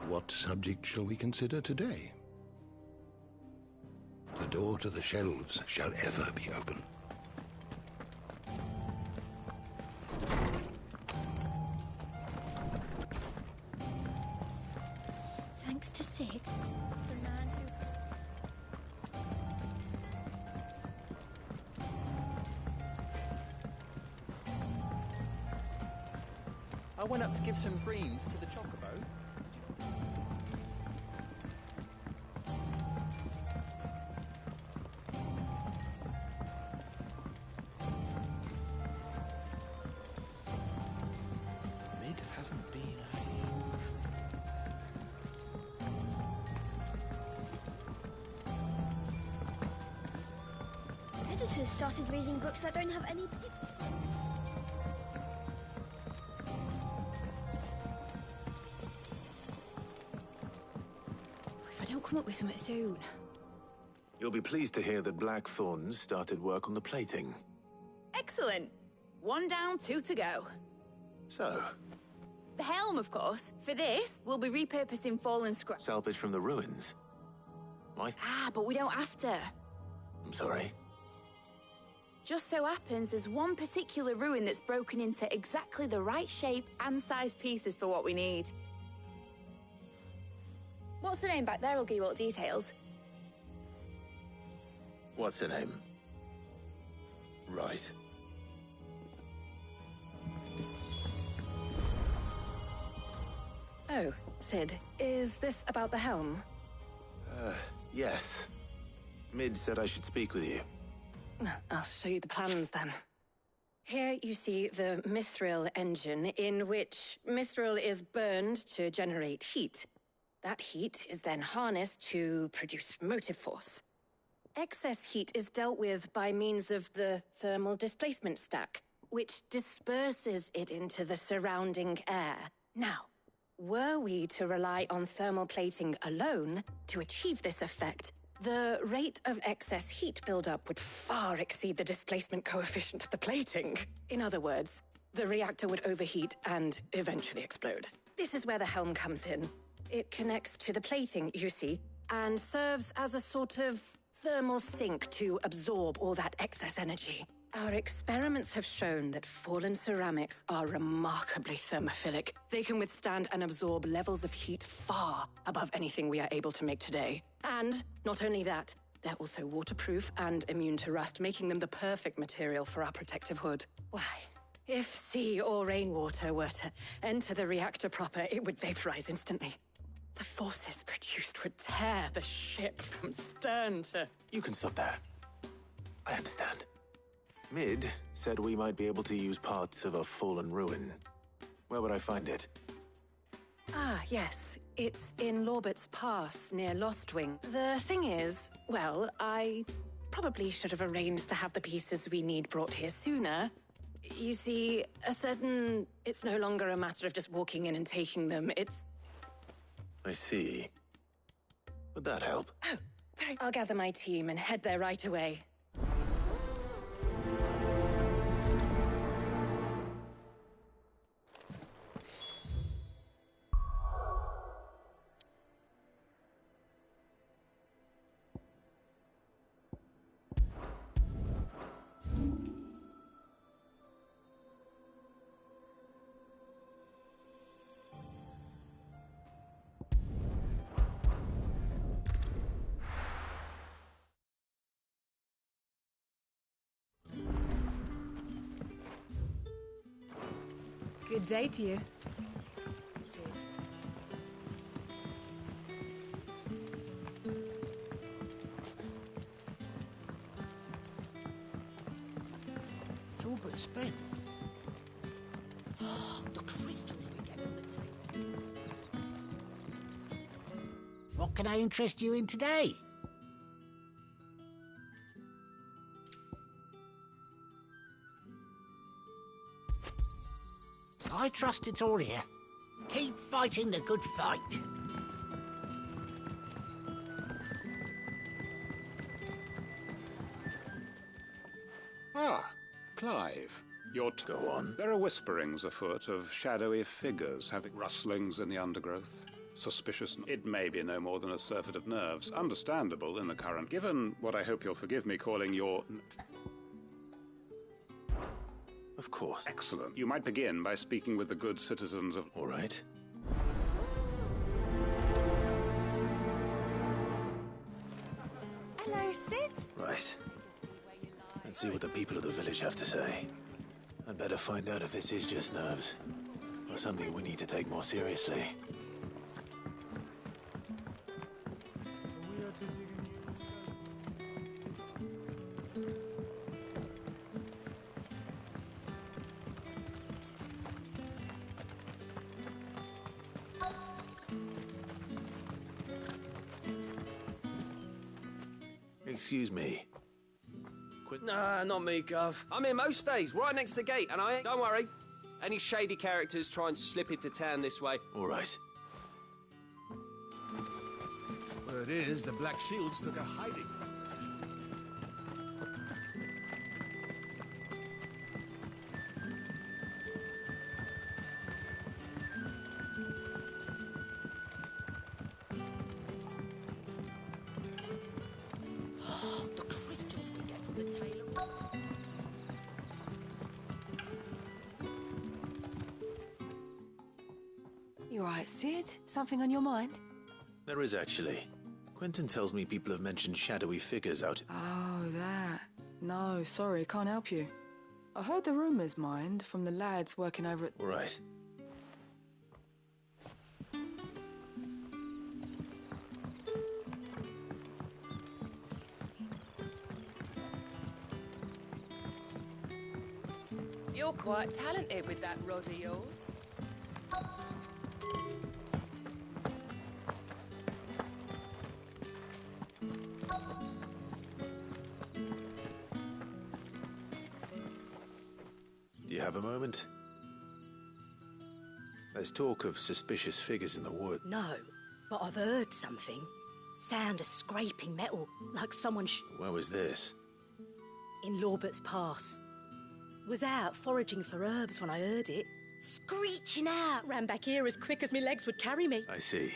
What subject shall we consider today? The door to the shelves shall ever be open. Thanks to Sid, the man who... I went up to give some greens to the chocobo. Mid hasn't been Editors started reading books that don't have any pictures. If I don't come up with something soon. You'll be pleased to hear that Blackthorn's started work on the plating. Excellent. 1 down, 2 to go. So, The helm, of course. For this, we'll be repurposing fallen scrap. salvage from the ruins. But we don't have to. I'm sorry. Just so happens there's one particular ruin that's broken into exactly the right shape and size pieces for what we need. What's the name back there? I'll give you all the details. What's her name? Right. Oh, Sid, is this about the helm? Yes. Mid said I should speak with you. I'll show you the plans then. Here you see the Mithril engine, in which Mithril is burned to generate heat. That heat is then harnessed to produce motive force. Excess heat is dealt with by means of the thermal displacement stack, which disperses it into the surrounding air. Now, were we to rely on thermal plating alone to achieve this effect, the rate of excess heat buildup would far exceed the displacement coefficient of the plating. In other words, the reactor would overheat and eventually explode. This is where the helm comes in. It connects to the plating, you see, and serves as a sort of thermal sink to absorb all that excess energy. Our experiments have shown that fallen ceramics are remarkably thermophilic. They can withstand and absorb levels of heat far above anything we are able to make today. And not only that, they're also waterproof and immune to rust, making them the perfect material for our protective hood. Why, if sea or rainwater were to enter the reactor proper, it would vaporize instantly. The forces produced would tear the ship from stern to... You can stop there. I understand. Mid said we might be able to use parts of a fallen ruin. Where would I find it? Ah, yes. It's in Lorbert's Pass, near Lostwing. The thing is, well, I probably should have arranged to have the pieces we need brought here sooner. You see, it's no longer a matter of just walking in and taking them, it's... I see. Would that help? Oh, great. I'll gather my team and head there right away. Good day to you. It's all but spent. Oh, the crystals we get from the table. What can I interest you in today? I trust it's all here. Keep fighting the good fight. Ah, Clive. Go on. There are whisperings afoot of shadowy figures having rustlings in the undergrowth. Suspicious. It may be no more than a surfeit of nerves. Understandable in the current. Given what I hope you'll forgive me calling your... Of course. Excellent. You might begin by speaking with the good citizens of... All right. Hello, Sid. Right. Let's see what the people of the village have to say. I'd better find out if this is just nerves, or something we need to take more seriously. Excuse me. Nah, not me, Gov. I'm here most days, right next to the gate, and I ain't... Don't worry. Any shady characters try and slip into town this way. All right. Word is, the Black Shields took a hiding. You all right, Sid? Something on your mind? There is actually. Quentin tells me people have mentioned shadowy figures out... Oh, that. No, sorry, can't help you. I heard the rumours, mind, from the lads working over at... All right. You're quite talented with that rod of yours. Do you have a moment? There's talk of suspicious figures in the wood. No, but I've heard something. Sound of scraping metal, like someone Where was this? in Lorbert's Pass. Was out foraging for herbs when I heard it. Screeching out, ran back here as quick as my legs would carry me. I see.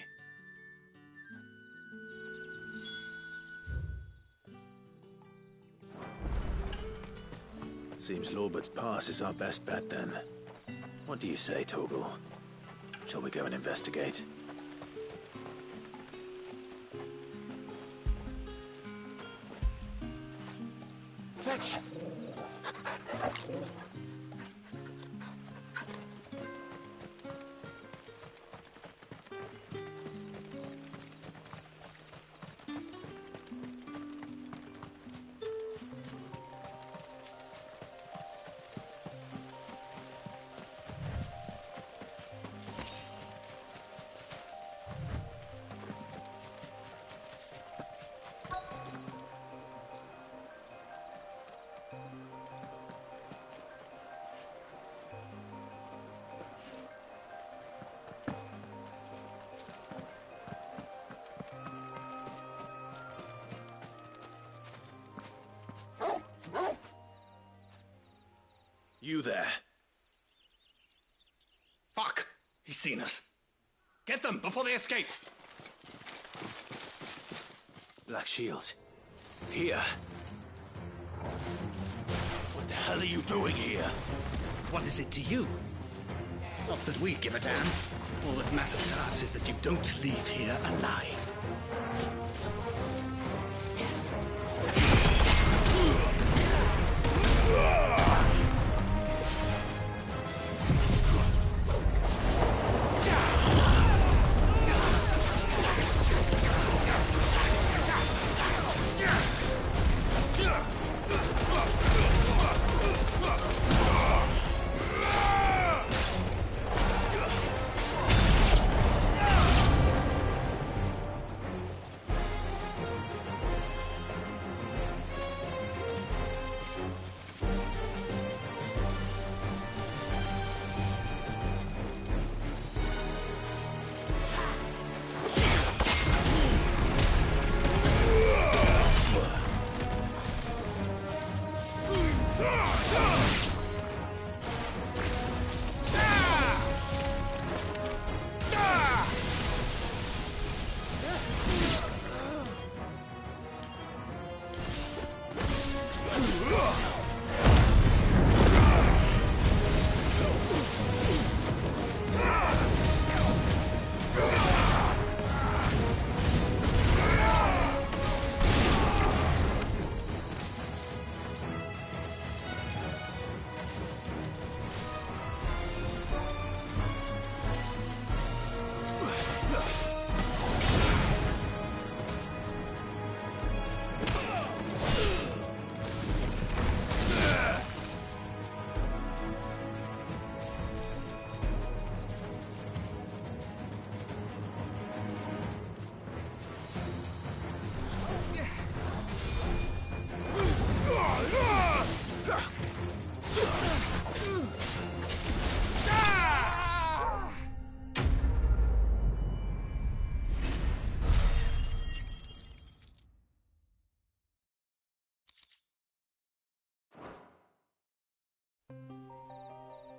Seems Lorbert's Pass is our best bet then. What do you say, Torgal? Shall we go and investigate? Fetch! You there. Fuck! He's seen us. Get them before they escape! Black Shield. Here. What the hell are you doing here? What is it to you? Not that we give a damn. All that matters to us is that you don't leave here alive.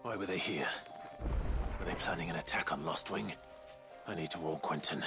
Why were they here? Were they planning an attack on Lostwing? I need to warn Quentin.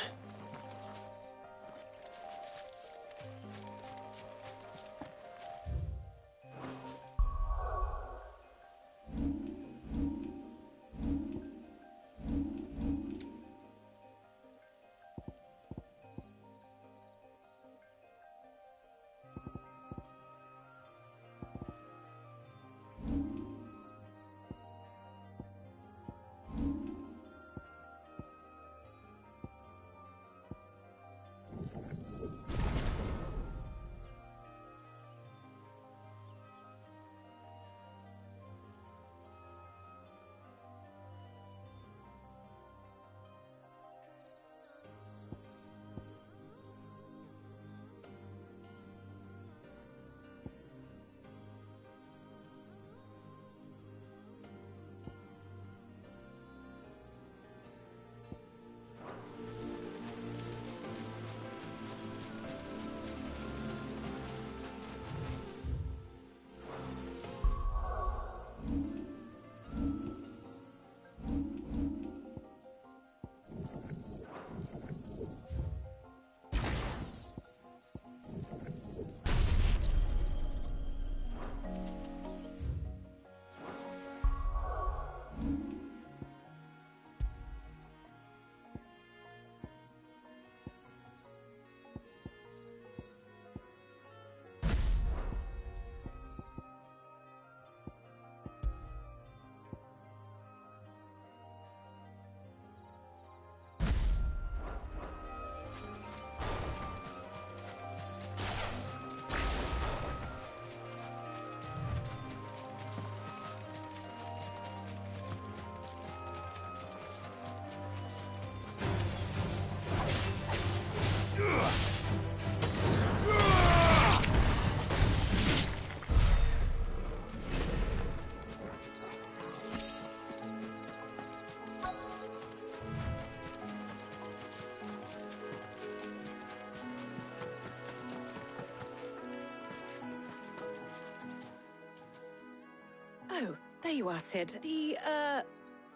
Oh, there you are, Cid. The,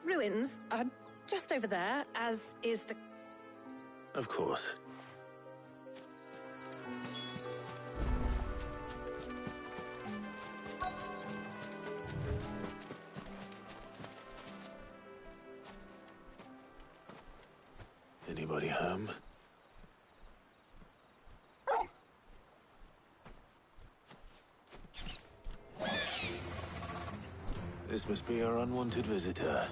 ruins are just over there, as is the... Of course. Anybody home? This must be our unwanted visitor.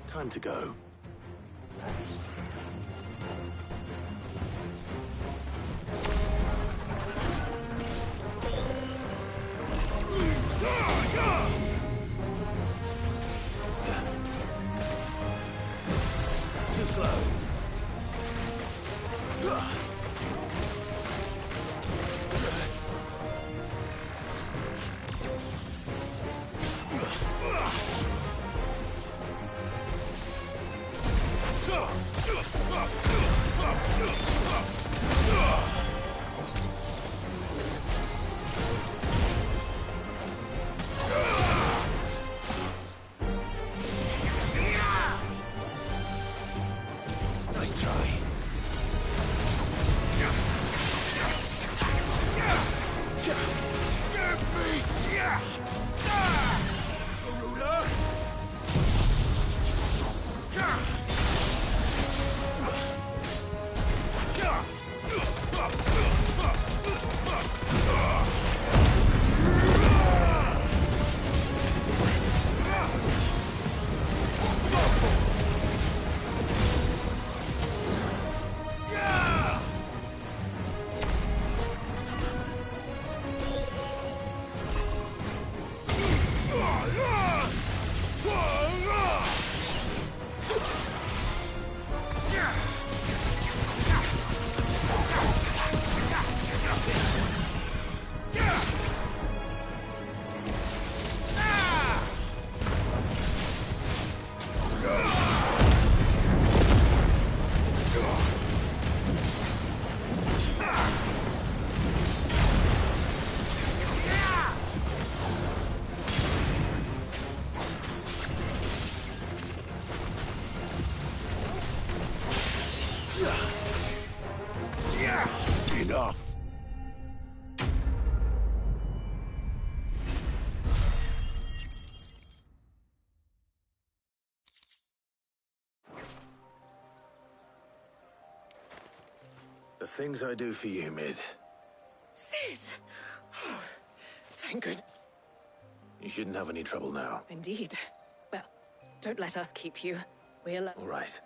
Time to go. Too slow. Nice try. Enough. The things I do for you, Mid. Cid! Oh, thank goodness. You shouldn't have any trouble now. Indeed. Well, don't let us keep you. We'll... All right.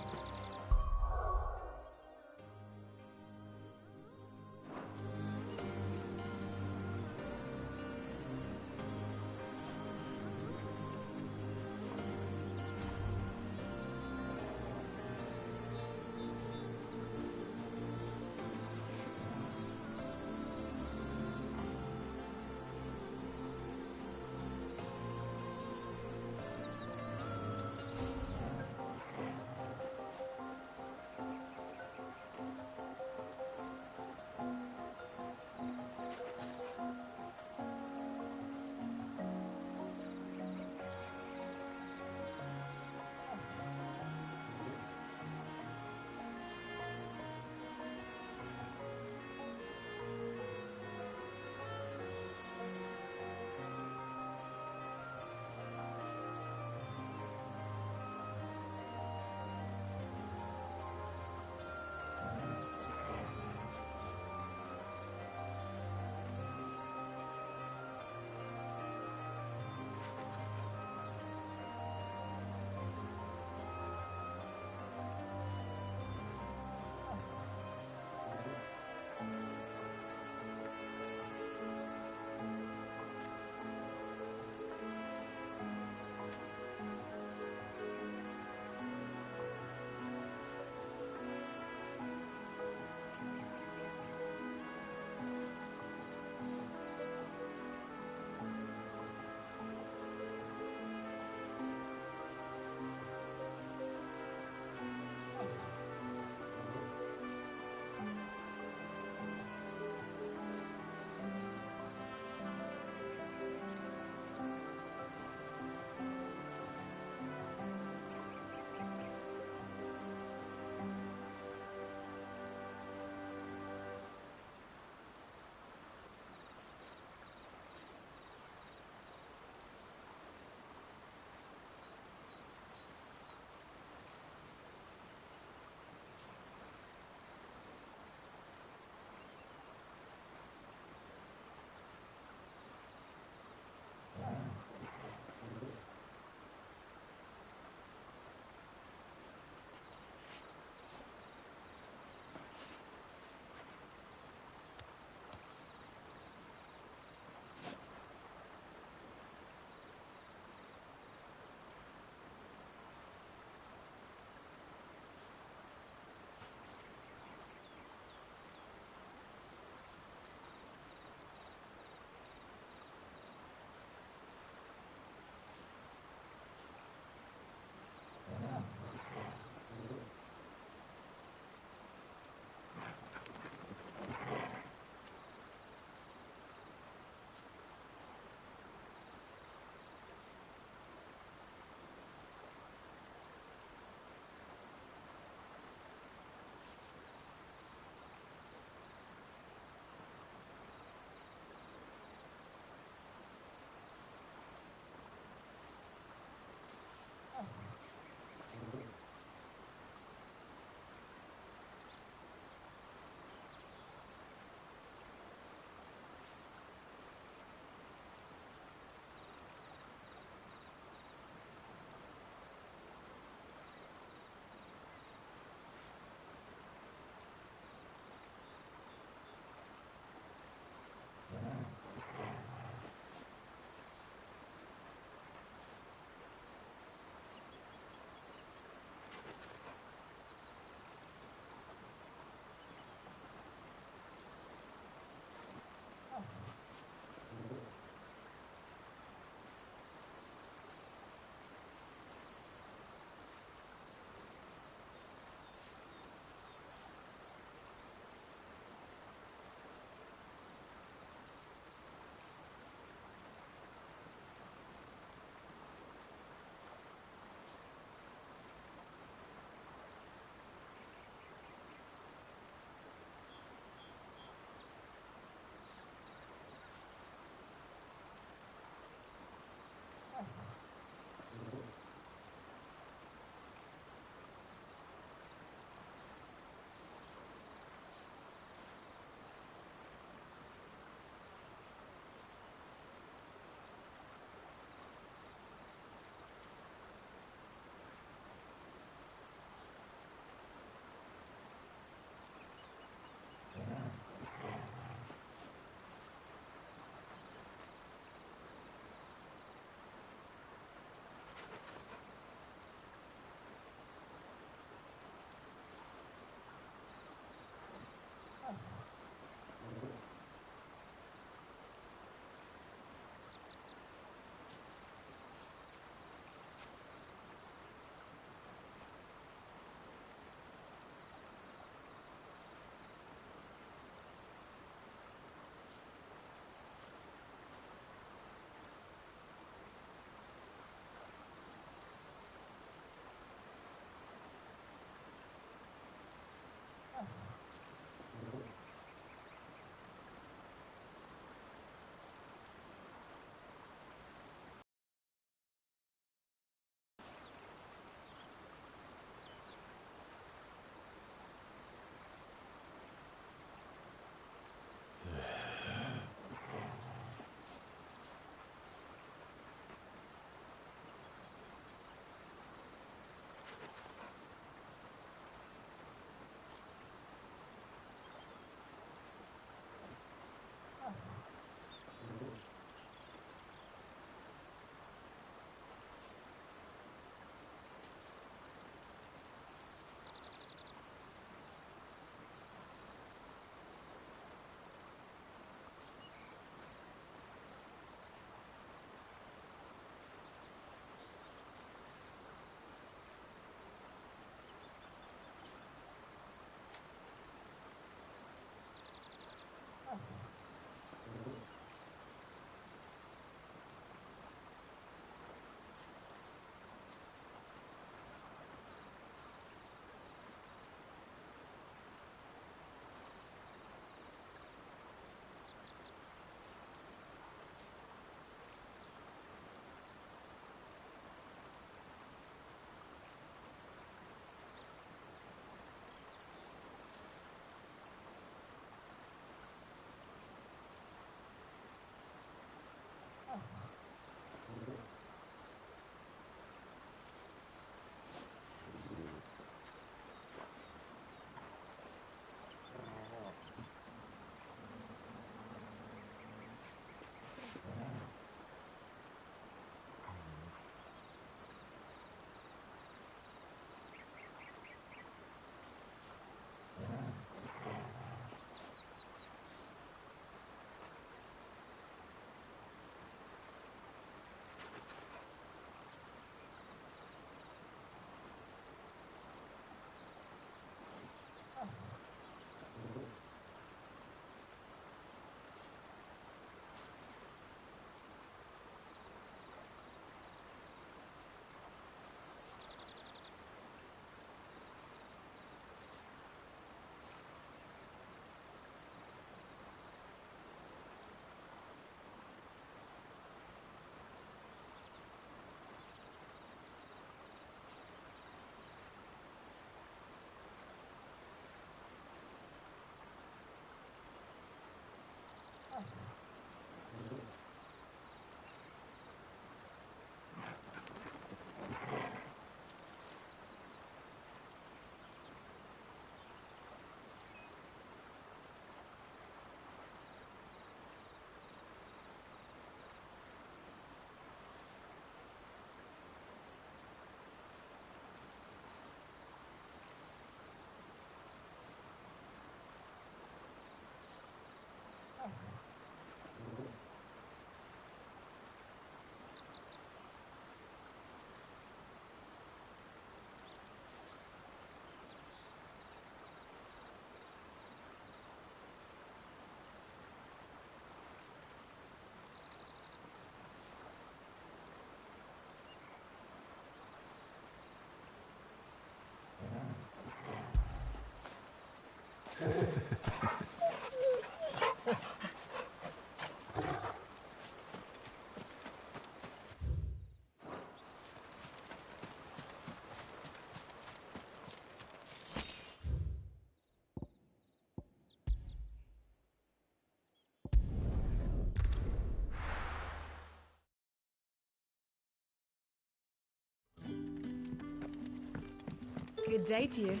Good day to you.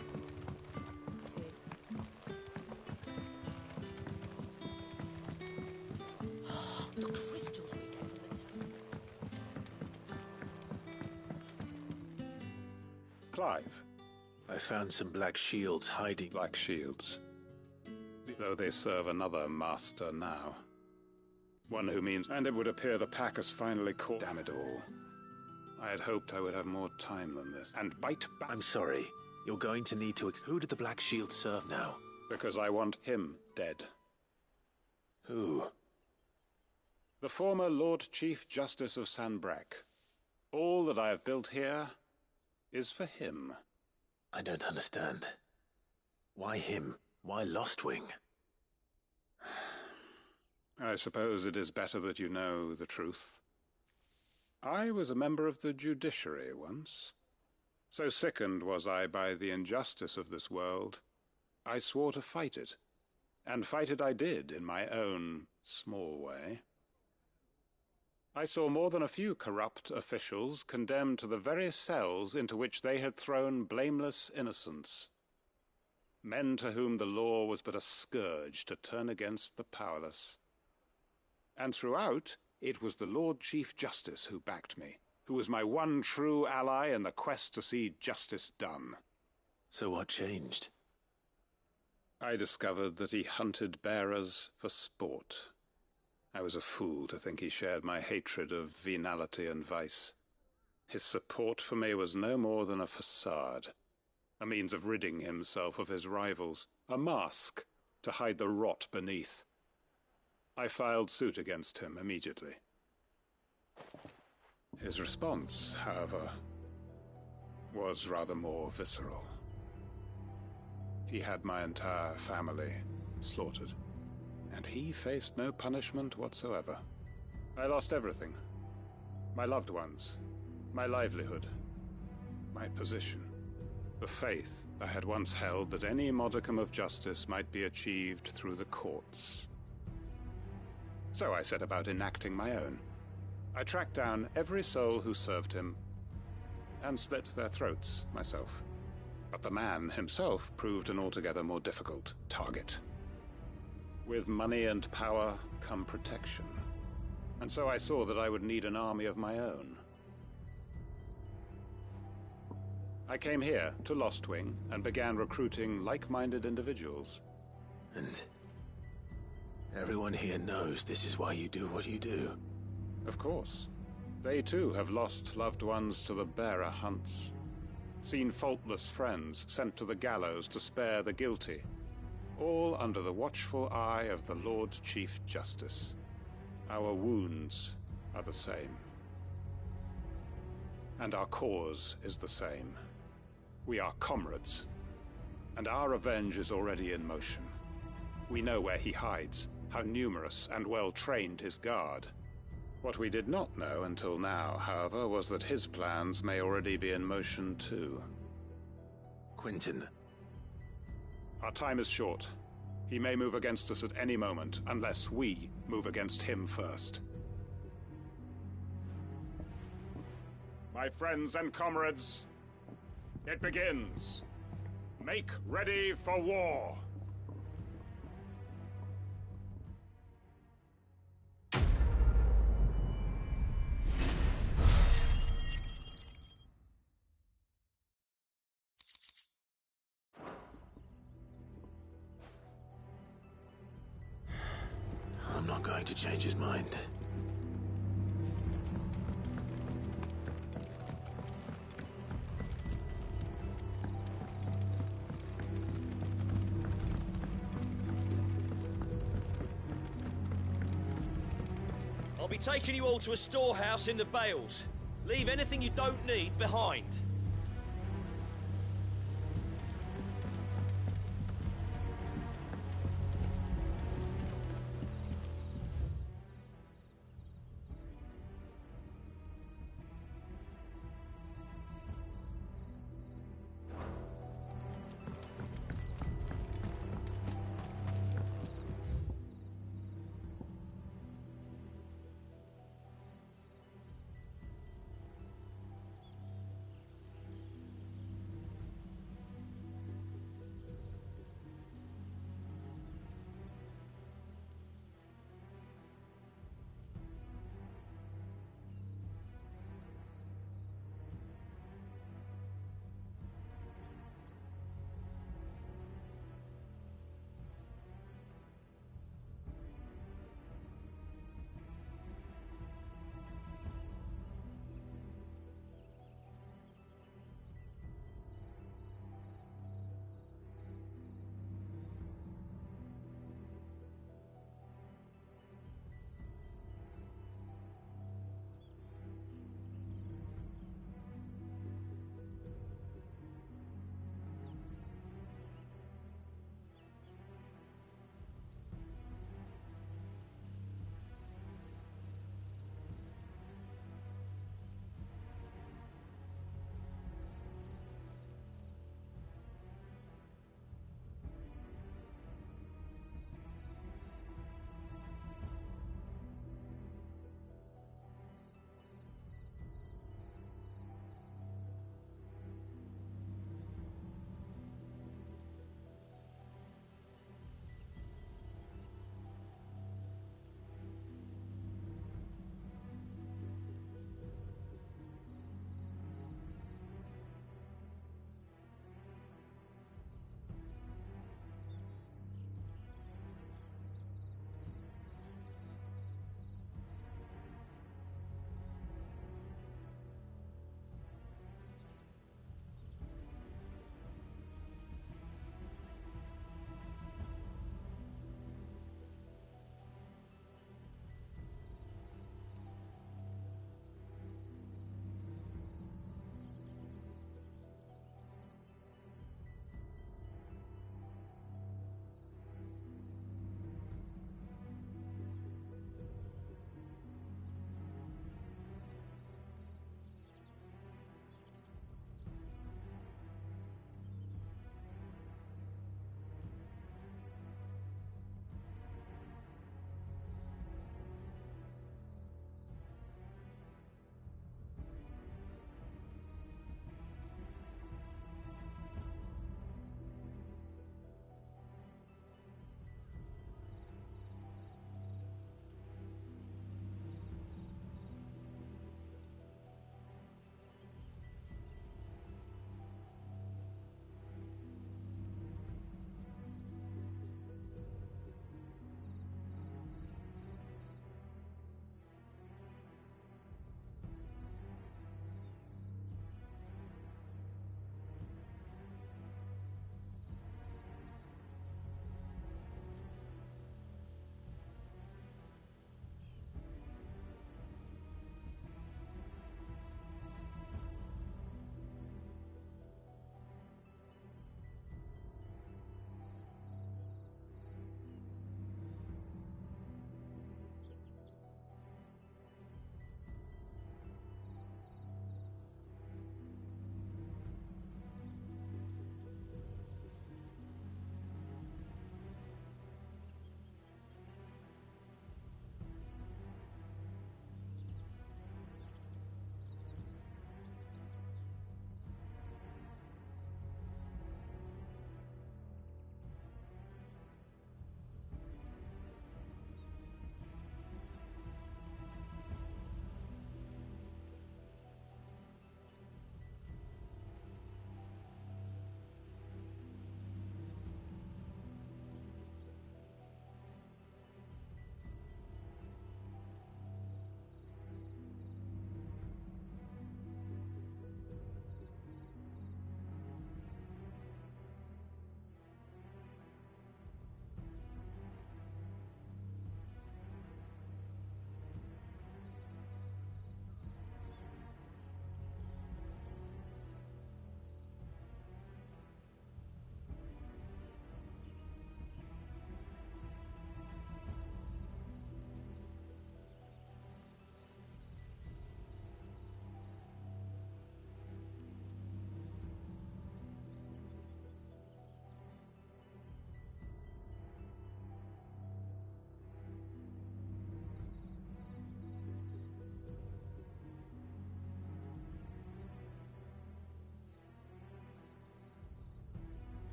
The crystals we get from the town. Clive. I found some black shields hiding. Black shields. Though they serve another master now. One who means... And it would appear the pack has finally caught... Damn it all. I had hoped I would have more time than this. And bite back... I'm sorry. You're going to need to... Who did the black shield serve now? Because I want him dead. Who? The former Lord Chief Justice of Sanbreque. All that I have built here is for him. I don't understand. Why him? Why Lostwing? I suppose it is better that you know the truth. I was a member of the judiciary once. So sickened was I by the injustice of this world, I swore to fight it. And fight it I did in my own small way. I saw more than a few corrupt officials condemned to the very cells into which they had thrown blameless innocents. Men to whom the law was but a scourge to turn against the powerless. And throughout, it was the Lord Chief Justice who backed me, who was my one true ally in the quest to see justice done. So what changed? I discovered that he hunted bearers for sport. I was a fool to think he shared my hatred of venality and vice. His support for me was no more than a facade, a means of ridding himself of his rivals, a mask to hide the rot beneath. I filed suit against him immediately. His response, however, was rather more visceral. He had my entire family slaughtered, and he faced no punishment whatsoever. I lost everything. My loved ones, my livelihood, my position, the faith I had once held that any modicum of justice might be achieved through the courts. So I set about enacting my own. I tracked down every soul who served him, and slit their throats myself. But the man himself proved an altogether more difficult target. With money and power come protection, and so I saw that I would need an army of my own. I came here to Lostwing and began recruiting like-minded individuals. And everyone here knows this is why you do what you do. Of course. They too have lost loved ones to the bearer hunts. Seen faultless friends sent to the gallows to spare the guilty. All under the watchful eye of the Lord Chief Justice. Our wounds are the same. And our cause is the same. We are comrades. And our revenge is already in motion. We know where he hides, how numerous and well-trained his guard. What we did not know until now, however, was that his plans may already be in motion too. Quentin. Our time is short. He may move against us at any moment, unless we move against him first. My friends and comrades, it begins. Make ready for war. I'm not going to change his mind. I'll be taking you all to a storehouse in the Bales. Leave anything you don't need behind.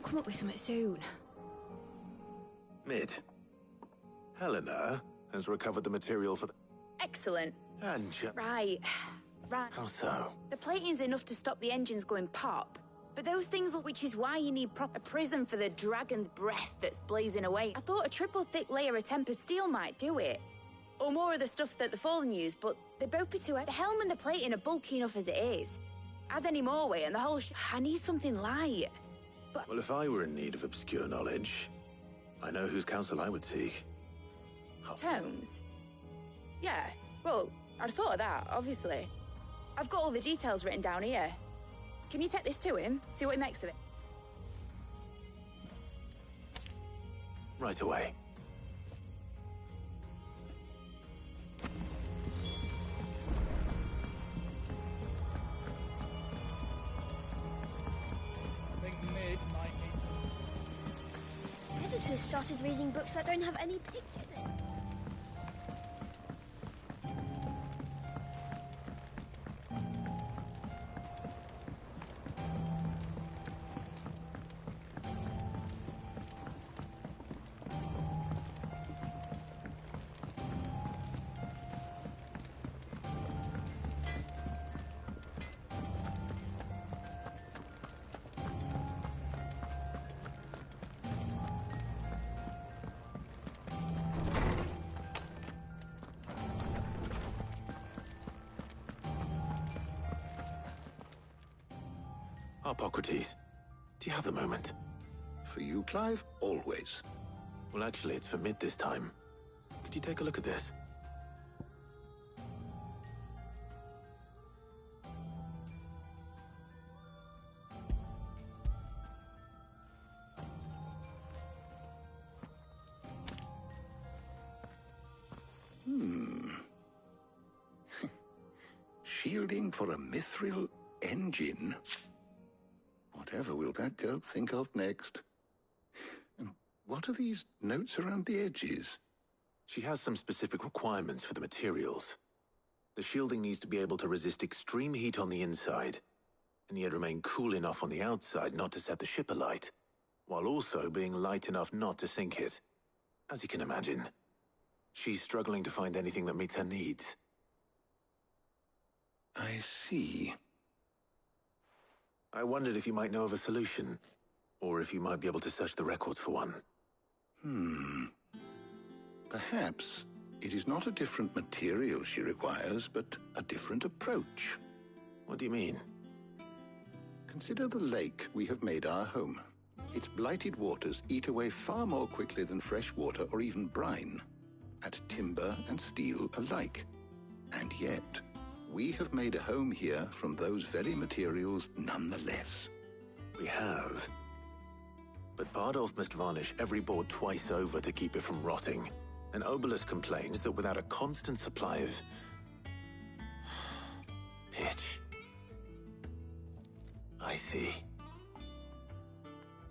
I'll come up with something soon. Mid. Helena has recovered the material for the... Excellent. And Right. How so? The plating's enough to stop the engines going pop. But those things, which is why you need proper prism for the dragon's breath that's blazing away. I thought a triple thick layer of tempered steel might do it. Or more of the stuff that the Fallen use, but they'd both be too heavy. The helm and the plating are bulky enough as it is. Add any more weight and the whole I need something light. But... Well, if I were in need of obscure knowledge, I know whose counsel I would seek. Tomes? Yeah, well, I'd thought of that, obviously. I've got all the details written down here. Can you take this to him? See what he makes of it? Right away. I think Mid might need some... Editors started reading books that don't have any pictures in. Hippocrates, do you have the moment? For you, Clive? Always. Well, actually, it's for Mid this time. Could you take a look at this? Shielding for a mithril engine? Whatever will that girl think of next? And what are these notes around the edges? She has some specific requirements for the materials. The shielding needs to be able to resist extreme heat on the inside, and yet remain cool enough on the outside not to set the ship alight, while also being light enough not to sink it. As you can imagine, she's struggling to find anything that meets her needs. I see. I wondered if you might know of a solution, or if you might be able to search the records for one. Perhaps it is not a different material she requires, but a different approach. What do you mean? Consider the lake we have made our home. Its blighted waters eat away far more quickly than fresh water or even brine, at timber and steel alike. And yet, we have made a home here from those very materials nonetheless. We have. But Bardolph must varnish every board twice over to keep it from rotting. And Obelus complains that without a constant supply of... pitch. I see.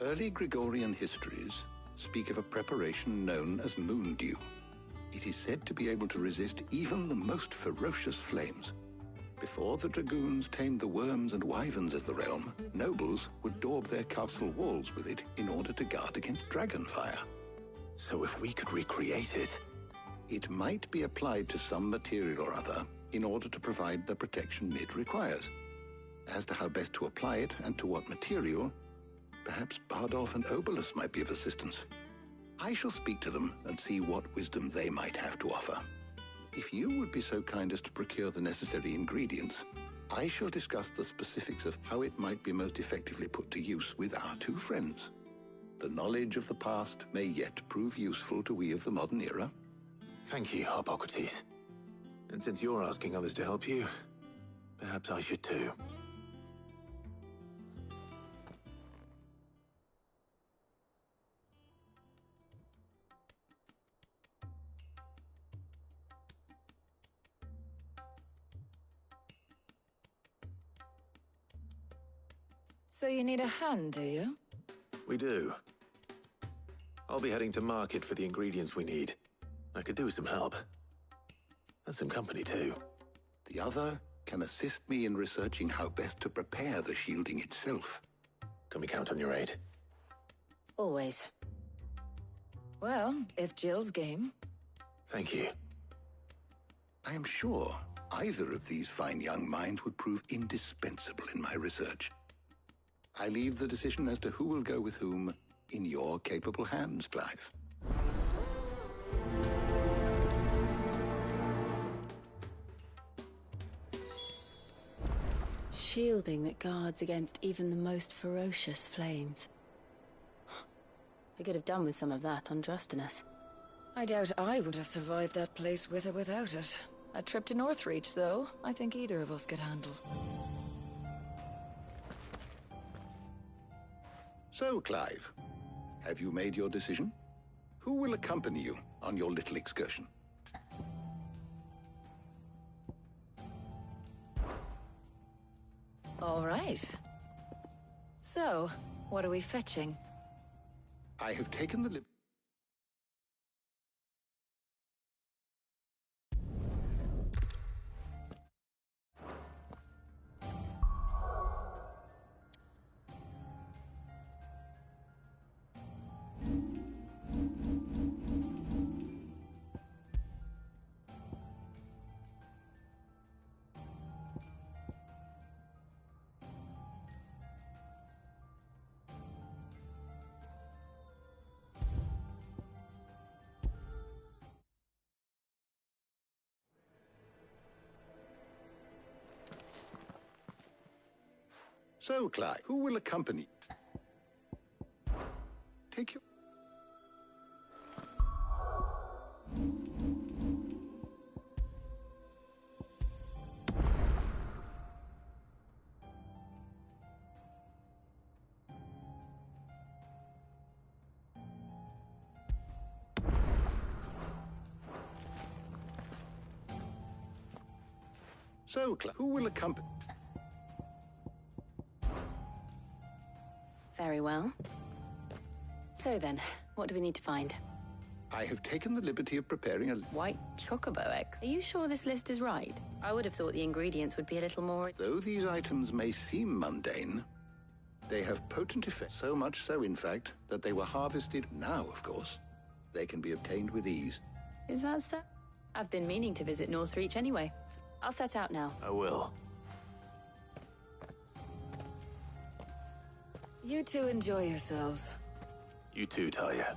Early Gregorian histories speak of a preparation known as moondew. It is said to be able to resist even the most ferocious flames. Before the dragoons tamed the worms and wyverns of the realm, nobles would daub their castle walls with it in order to guard against dragonfire. So if we could recreate it... It might be applied to some material or other in order to provide the protection Mid requires. As to how best to apply it and to what material, perhaps Bardolph and Obelus might be of assistance. I shall speak to them and see what wisdom they might have to offer. If you would be so kind as to procure the necessary ingredients, I shall discuss the specifics of how it might be most effectively put to use with our two friends. The knowledge of the past may yet prove useful to we of the modern era. Thank you, Hippocrates. And since you're asking others to help you, perhaps I should too. So you need a hand, do you? We do. I'll be heading to market for the ingredients we need. I could do with some help. And some company, too. The other can assist me in researching how best to prepare the shielding itself. Can we count on your aid? Always. Well, if Jill's game. Thank you. I am sure either of these fine young minds would prove indispensable in my research. I leave the decision as to who will go with whom in your capable hands, Clive. Shielding that guards against even the most ferocious flames. We could have done with some of that on Drustinus. I doubt I would have survived that place with or without it. A trip to Northreach, though, I think either of us could handle. So, Clive, have you made your decision? Who will accompany you on your little excursion? All right. So, what are we fetching? I have taken the So, Clive, who will accompany? Take your... So, Clive, who will accompany? Very well. So then, what do we need to find? I have taken the liberty of preparing a... White chocobo eggs. Are you sure this list is right? I would have thought the ingredients would be a little more... Though these items may seem mundane, they have potent effects. So much so, in fact, that they were harvested now, of course. They can be obtained with ease. Is that so? I've been meaning to visit Northreach anyway. I'll set out now. I will. You two enjoy yourselves. You too, Talia.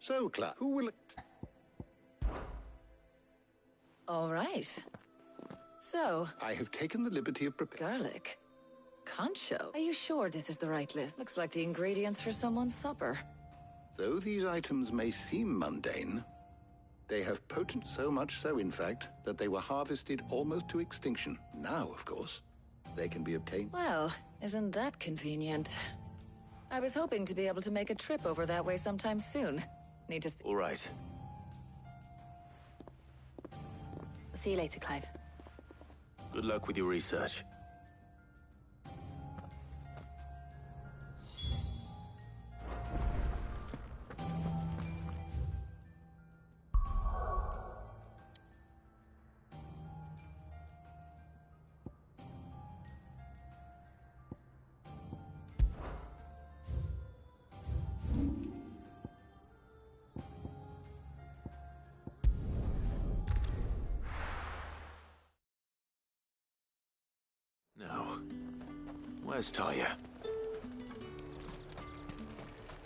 So, Clive, who will... All right. So... I have taken the liberty of preparing... Garlic. Concho. Are you sure this is the right list? Looks like the ingredients for someone's supper. Though these items may seem mundane, they have potent... So much so, in fact, that they were harvested almost to extinction. Now, of course, they can be obtained... Well, isn't that convenient? I was hoping to be able to make a trip over that way sometime soon. Need to... All right. See you later, Clive. Good luck with your research. Now, where's Talia?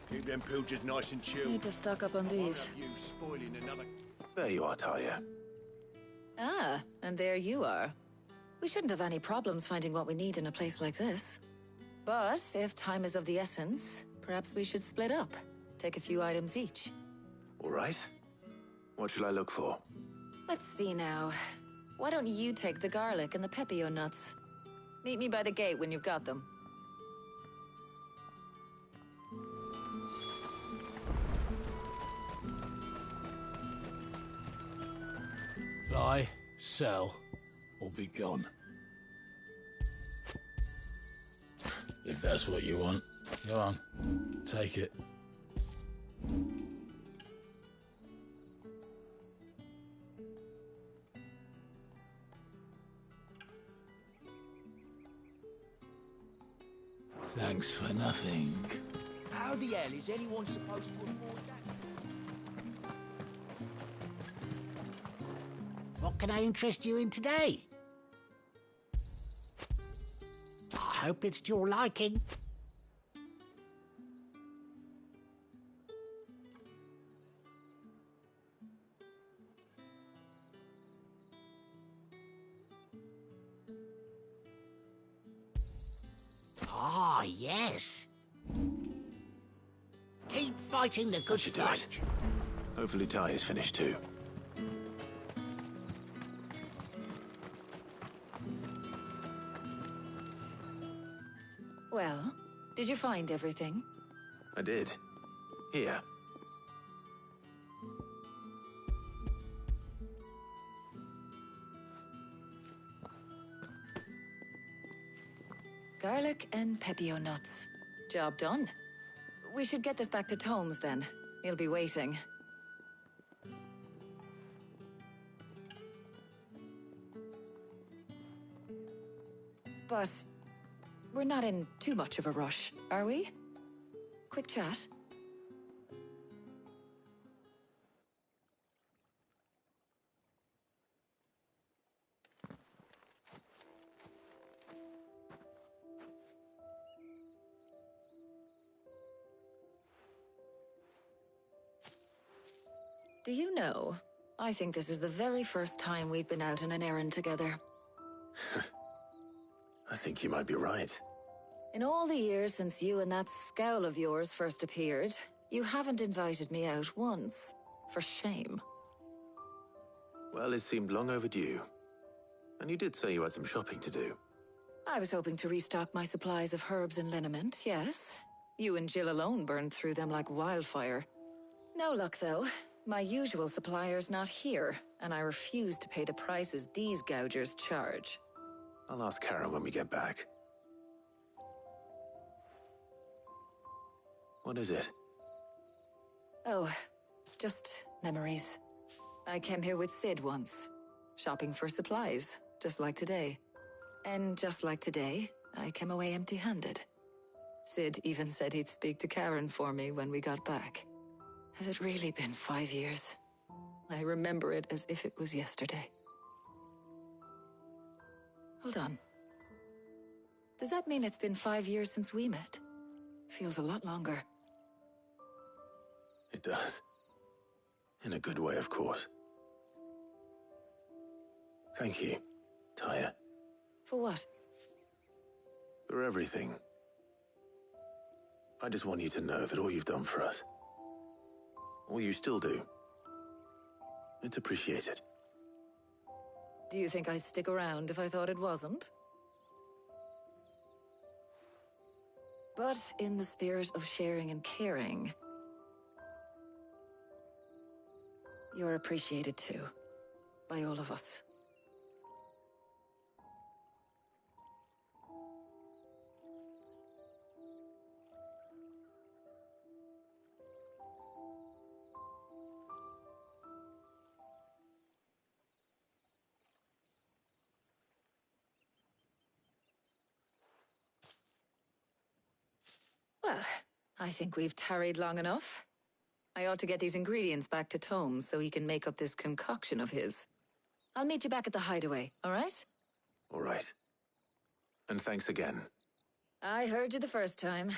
Keep them pilgers nice and chill. Need to stock up on these. You spoiling another... There you are, Talia. Ah, and there you are. We shouldn't have any problems finding what we need in a place like this. But if time is of the essence, perhaps we should split up. Take a few items each. All right. What shall I look for? Let's see now. Why don't you take the garlic and the pepio nuts? Meet me by the gate when you've got them. Buy, sell, or be gone. If that's what you want, go on, take it. Thanks for nothing. How the hell is anyone supposed to afford that? What can I interest you in today? I hope it's to your liking. Ah, yes. Keep fighting the good fight. Hopefully Talia's finished too. Well, did you find everything? I did. Here. Garlic and pepio nuts. Job done. We should get this back to Tomes then. He'll be waiting. But we're not in too much of a rush, are we? Quick chat. Do you know, I think this is the very first time we've been out on an errand together. I think you might be right. In all the years since you and that scowl of yours first appeared, you haven't invited me out once. For shame. Well, it seemed long overdue. And you did say you had some shopping to do. I was hoping to restock my supplies of herbs and liniment, yes. You and Jill alone burned through them like wildfire. No luck, though. My usual supplier's not here, and I refuse to pay the prices these gougers charge. I'll ask Karen when we get back. What is it? Oh, just memories. I came here with Sid once, shopping for supplies, just like today. And just like today, I came away empty-handed. Sid even said he'd speak to Karen for me when we got back. Has it really been 5 years? I remember it as if it was yesterday. Hold on. Does that mean it's been 5 years since we met? Feels a lot longer. It does. In a good way, of course. Thank you, Taya. For what? For everything. I just want you to know that all you've done for us, all you still do, it's appreciated. Do you think I'd stick around if I thought it wasn't? But in the spirit of sharing and caring, you're appreciated too, by all of us. Well, I think we've tarried long enough. I ought to get these ingredients back to Tome so he can make up this concoction of his. I'll meet you back at the hideaway, all right? All right. And thanks again. I heard you the first time.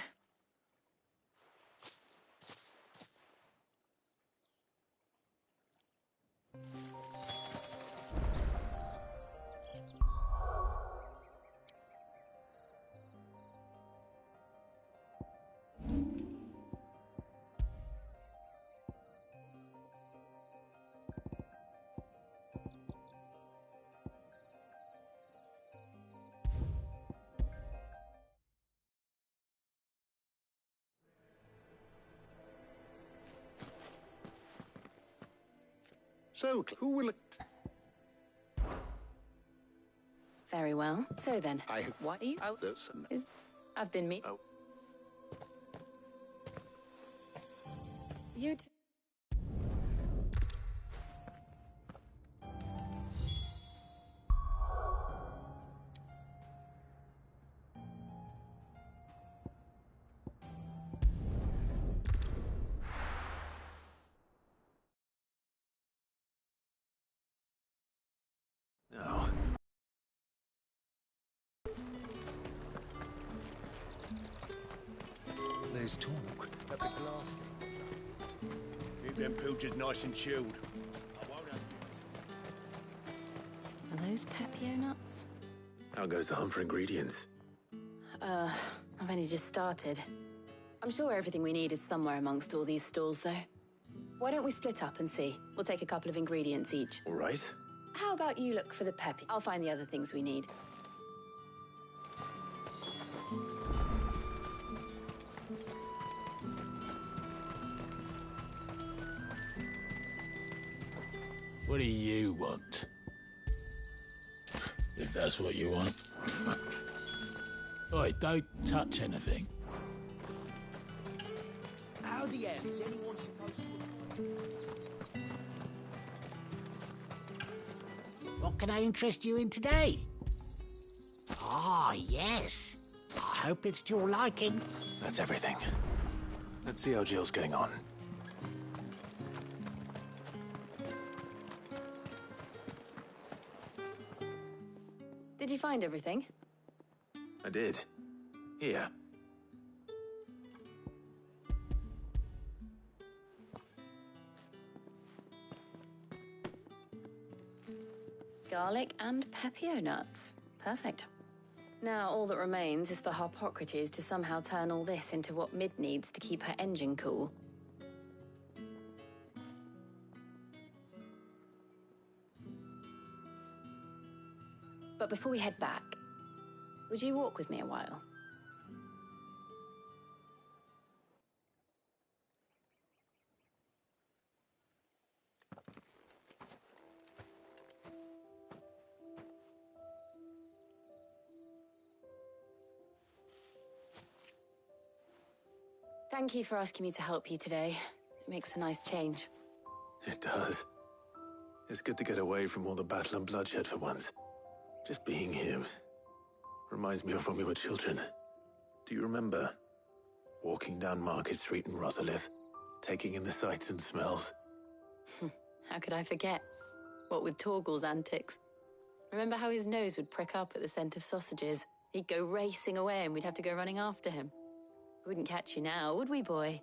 So, who will... Very well. So then, what are you? I've been me. You No. There's talk at the glass. Keep them pilgers nice and chilled. I won't have Are those Pepio nuts? How goes the hunt for ingredients? I've only just started. I'm sure everything we need is somewhere amongst all these stalls, though. Why don't we split up and see? We'll take a couple of ingredients each. All right. How about you look for the Peppy? I'll find the other things we need. What do you want? If that's what you want. Oi, don't touch anything. How the hell is anyone supposed to... What can I interest you in today? Ah, yes. I hope it's to your liking. That's everything. Let's see how Jill's getting on. Did you find everything? I did. Here. Garlic and Pepio nuts. Perfect. Now all that remains is for Harpocrates to somehow turn all this into what Mid needs to keep her engine cool. But before we head back, would you walk with me a while? Thank you for asking me to help you today. It makes a nice change. It does. It's good to get away from all the battle and bloodshed for once. Just being here reminds me of when we were children. Do you remember? Walking down Market Street in Rosalith, taking in the sights and smells. How could I forget? What with Torgal's antics. Remember how his nose would prick up at the scent of sausages? He'd go racing away and we'd have to go running after him. We wouldn't catch you now, would we, boy?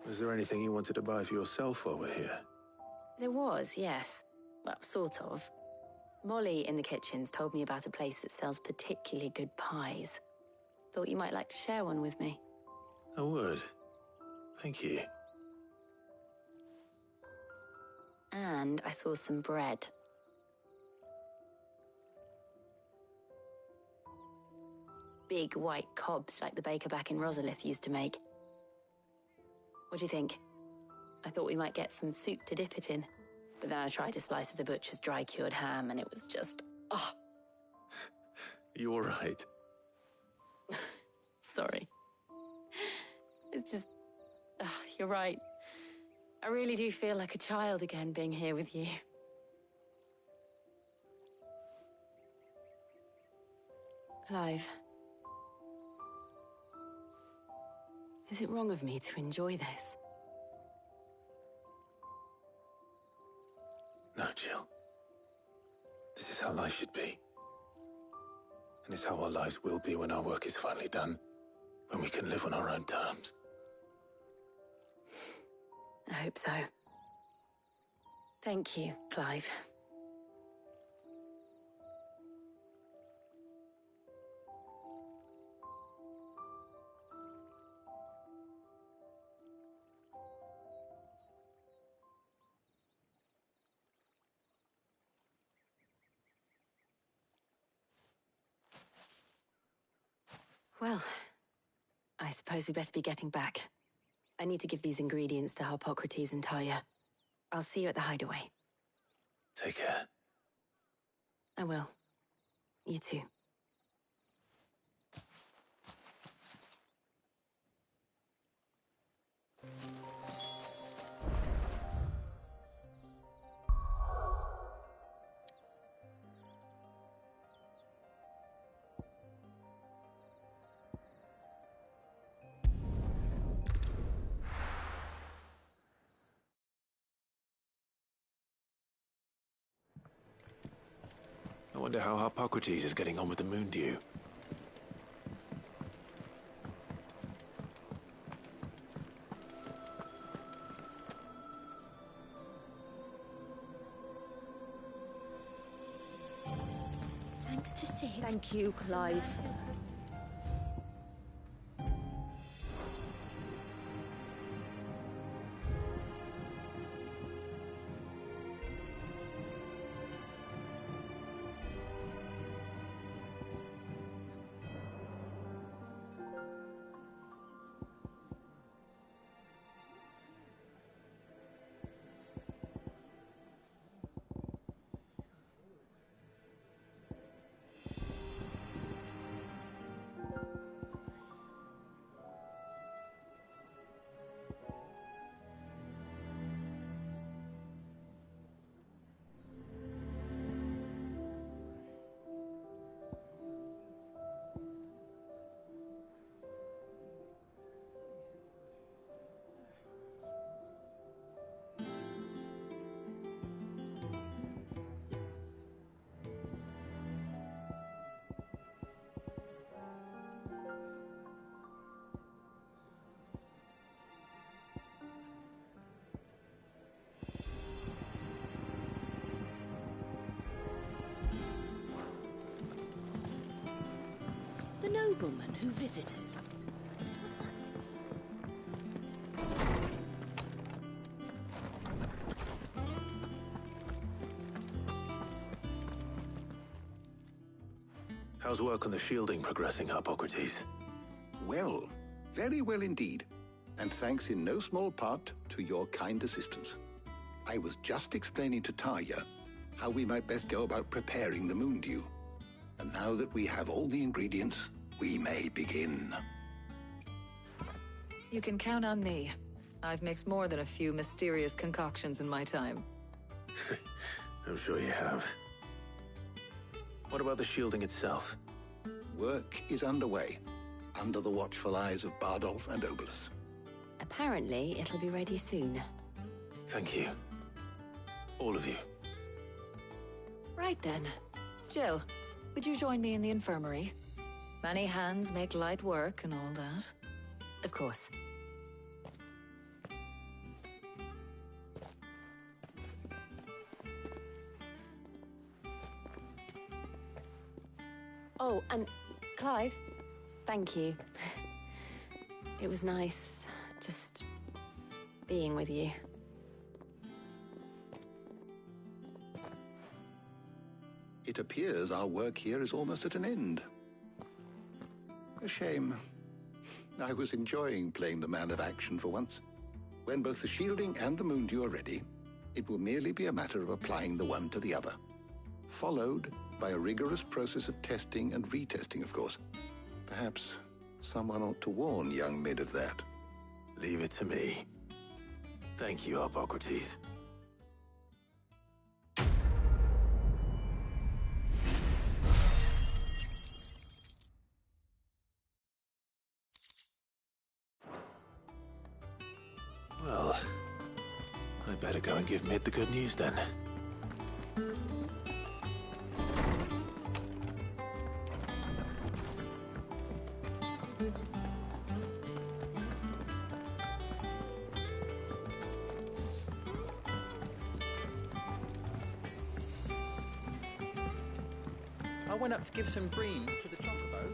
Was there anything you wanted to buy for yourself while we're here? There was, yes. Well, sort of. Molly in the kitchens told me about a place that sells particularly good pies. Thought you might like to share one with me. I would. Thank you. And I saw some bread. big white cobs like the baker back in Rosalith used to make. What do you think? I thought we might get some soup to dip it in, but then I tried a slice of the butcher's dry-cured ham and it was just... oh. You all right? Sorry. It's just... you're right. I really do feel like a child again being here with you. Clive. Is it wrong of me to enjoy this? No, Jill. This is how life should be. And it's how our lives will be when our work is finally done. When we can live on our own terms. I hope so. Thank you, Clive. Well, I suppose we better be getting back. I need to give these ingredients to Harpocrates and Talia. I'll see you at the hideaway. Take care. I will. You too. I wonder how Harpocrates is getting on with the moon dew. Thanks to Sid. Thank you, Clive. The nobleman who visited. How's work on the shielding progressing, Harpocrates? Well, very well indeed. And thanks in no small part to your kind assistance. I was just explaining to Talia how we might best go about preparing the moon dew. And now that we have all the ingredients, we may begin. You can count on me. I've mixed more than a few mysterious concoctions in my time. I'm sure you have. What about the shielding itself? Work is underway, under the watchful eyes of Bardolph and Obolus. Apparently, it'll be ready soon. Thank you. All of you. Right then. Jill, would you join me in the infirmary? Many hands make light work and all that. Of course. Oh, and Clive, thank you. It was nice just being with you. It appears our work here is almost at an end. A shame. I was enjoying playing the man of action for once. When both the shielding and the Moondew are ready, it will merely be a matter of applying the one to the other. Followed by a rigorous process of testing and retesting, of course. Perhaps someone ought to warn young Mid of that. Leave it to me. Thank you, Hippocrates. Well, I better go and give Mid the good news then. I went up to give some greens to the chocobo.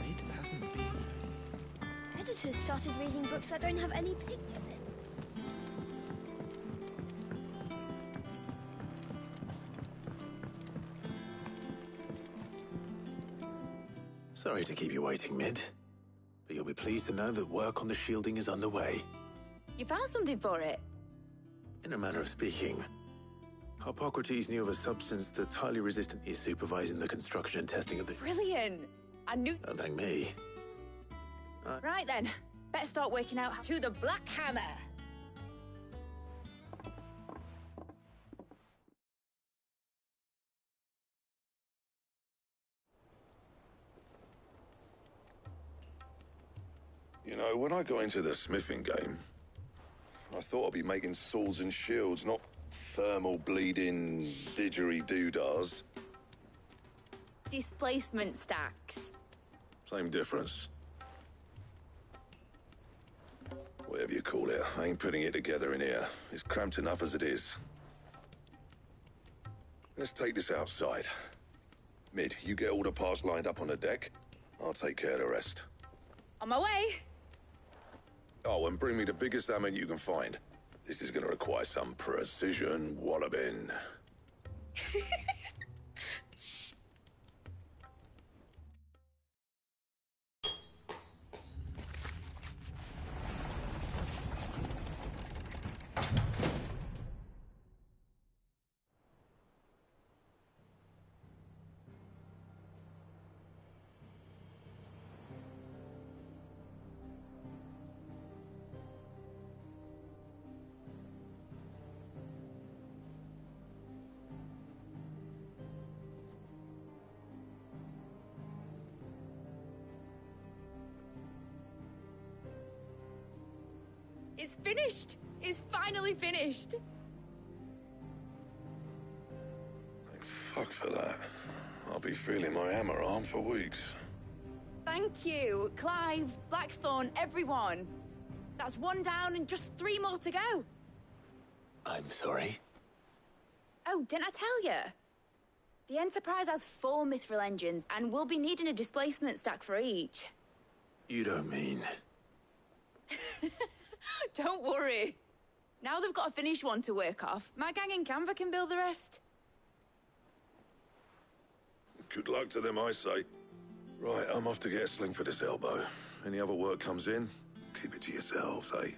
It hasn't been. Editors started reading books that don't have any pictures in. Sorry to keep you waiting, Mid. But you'll be pleased to know that work on the shielding is underway. You found something for it? In a manner of speaking, Hippocrates knew of a substance that's highly resistant. He's supervising the construction and testing of the... Brilliant! I knew... Don't thank me. Right then, better start working out to the Black Hammer. You know, when I got into the smithing game, I thought I'd be making swords and shields, not thermal bleeding didgeridoo-dahs. Displacement stacks. Same difference. Whatever you call it, I ain't putting it together in here. It's cramped enough as it is. Let's take this outside. Mid, you get all the parts lined up on the deck. I'll take care of the rest. On my way. Oh, and bring me the biggest hammer you can find. This is gonna require some precision walloping. It's finished! It's finally finished! Thank fuck for that. I'll be feeling my hammer arm for weeks. Thank you, Clive, Blackthorn, everyone. That's one down and just 3 more to go. I'm sorry. Oh, didn't I tell you? The Enterprise has 4 mithril engines, and we'll be needing a displacement stack for each. You don't mean... Don't worry. Now they've got a finished one to work off, my gang in Canva can build the rest. Good luck to them, I say. Right, I'm off to get a sling for this elbow. Any other work comes in, keep it to yourselves, eh?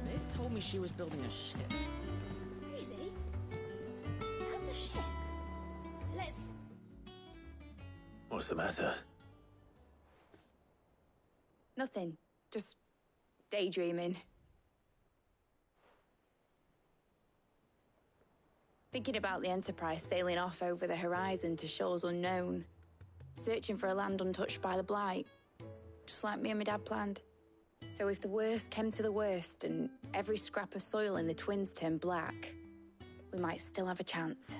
Mid told me she was building a ship. Really? That's a ship. Let's... What's the matter? Nothing. Just daydreaming. Thinking about the Enterprise sailing off over the horizon to shores unknown. Searching for a land untouched by the Blight. Just like me and my dad planned. So if the worst came to the worst and every scrap of soil in the Twins turned black, we might still have a chance.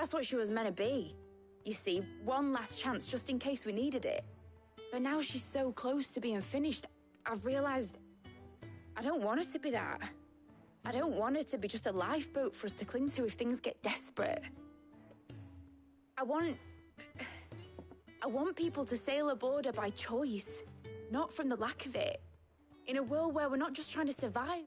That's what she was meant to be. You see, one last chance just in case we needed it. But now she's so close to being finished, I've realized I don't want her to be that. I don't want her to be just a lifeboat for us to cling to if things get desperate. I want people to sail aboard her by choice, not from the lack of it. In a world where we're not just trying to survive,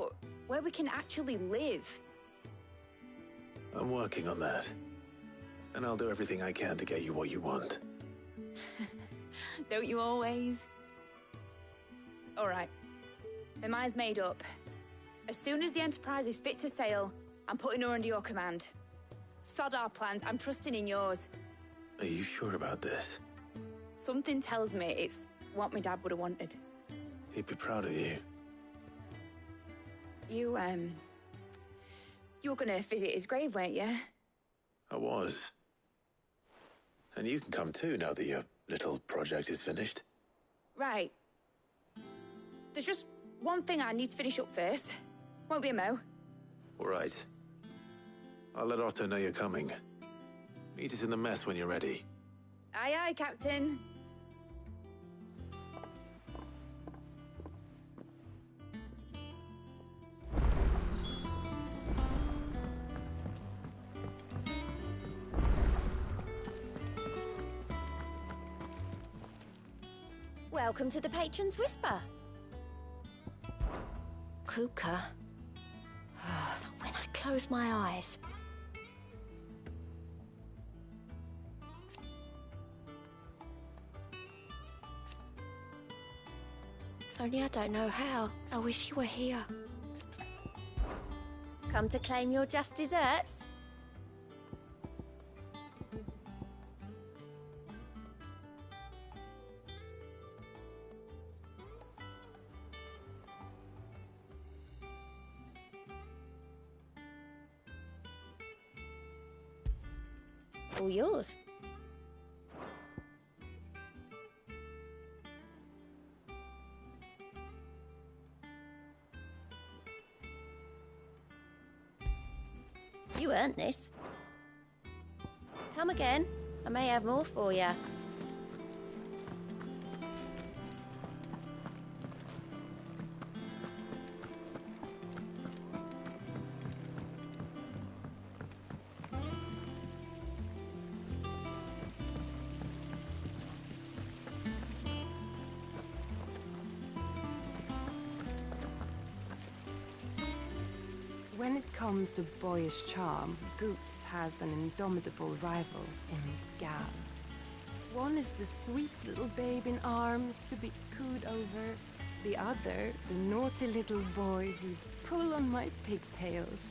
but where we can actually live. I'm working on that. And I'll do everything I can to get you what you want. Don't you always? All right. My mind's made up. As soon as the Enterprise is fit to sail, I'm putting her under your command. Sod our plans, I'm trusting in yours. Are you sure about this? Something tells me it's what my dad would have wanted. He'd be proud of you. You were gonna visit his grave, weren't you? I was. And you can come too now that your little project is finished. Right. There's just one thing I need to finish up first. Won't be a mo. All right. I'll let Otto know you're coming. Meet us in the mess when you're ready. Aye, aye, Captain. Welcome to the Patron's Whisper. Kuka. When I close my eyes. Only I don't know how. I wish you were here. Come to claim your just desserts? All yours. You earned this. Come again. I may have more for you. When it comes to boyish charm, Goops has an indomitable rival in Gav. One is the sweet little babe in arms to be cooed over. The other, the naughty little boy who'd pull on my pigtails.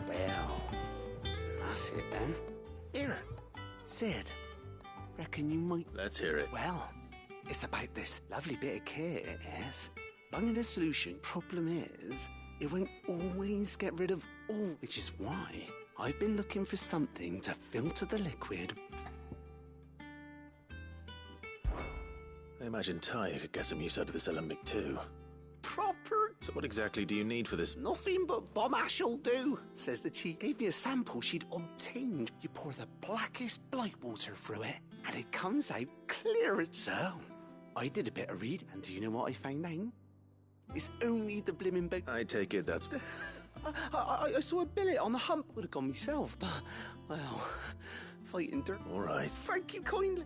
Well, that's it then. Here, Sid. Reckon you might... Let's hear it. Well, it's about this lovely bit of kit, it is. Bunging a solution. Problem is, it won't always get rid of all, which is why I've been looking for something to filter the liquid. I imagine Ty could get some use out of this alembic too. Proper. So what exactly do you need for this? Nothing but bomb ash'll do, says the chief. Gave me a sample she'd obtained. You pour the blackest blight water through it, and it comes out clear as... So, I did a bit of read, and do you know what I found out? It's only the blimmin' boat. I take it that's... I saw a billet on the hump. Would have gone myself, but, well, fighting dirt. All right. Thank you kindly.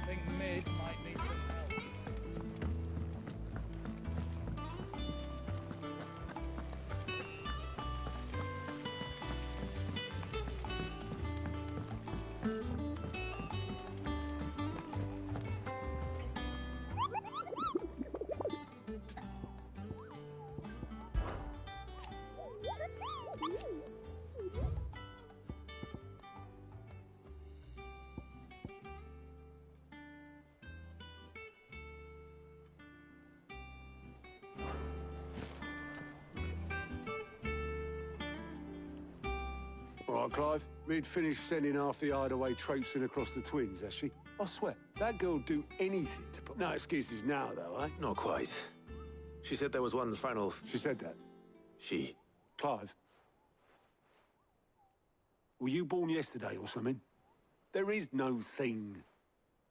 I think Mid might need some help. All right, Clive. Mid finished sending half the hideaway traipsing across the twins, has she? I swear, that girl'd do anything to put... No excuses now, though, eh? Not quite. She said there was one final... She said that? She... Clive? Were you born yesterday or something? There is no thing.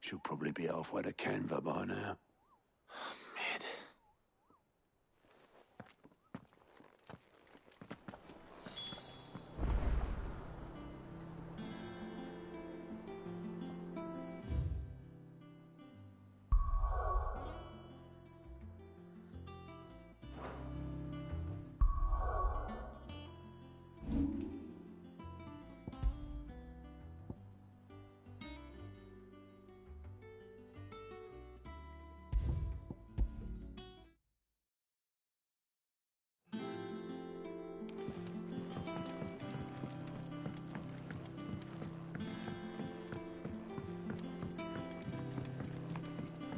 She'll probably be halfway to Canva by now. Mid.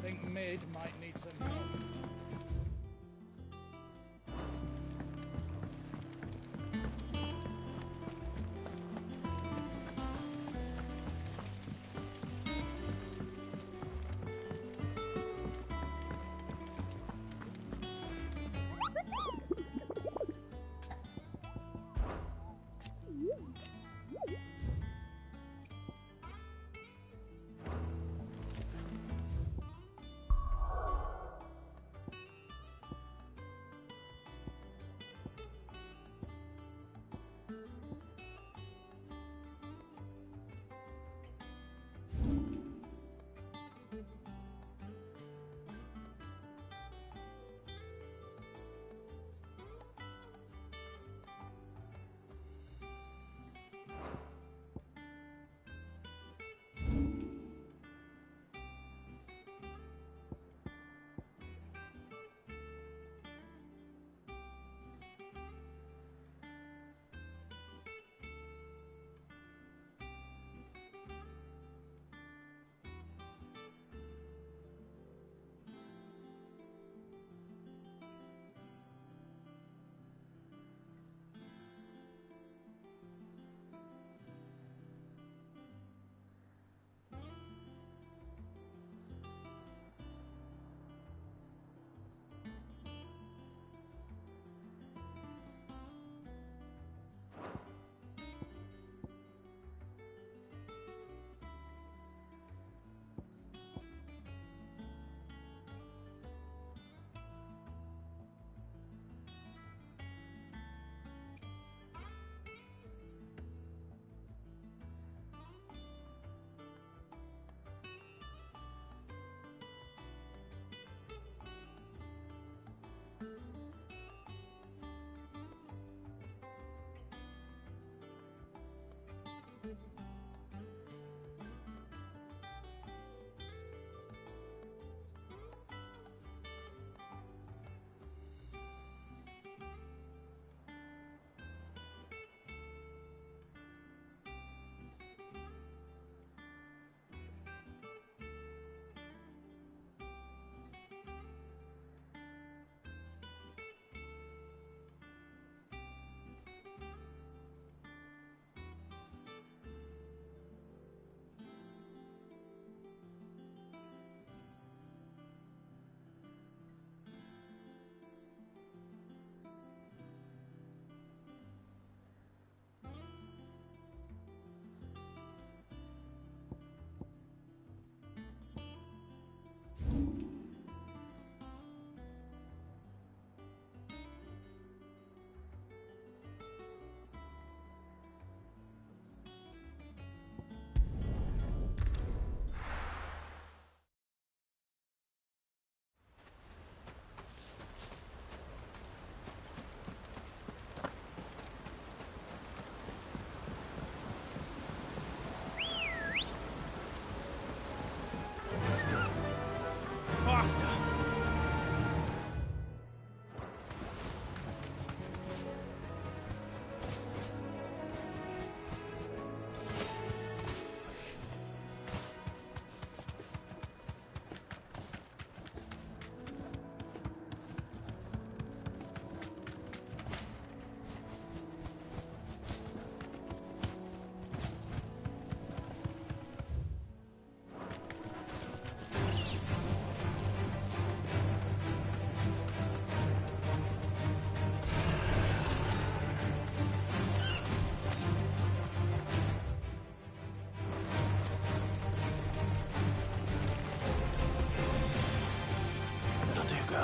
Think Mid might need some help.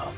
girl.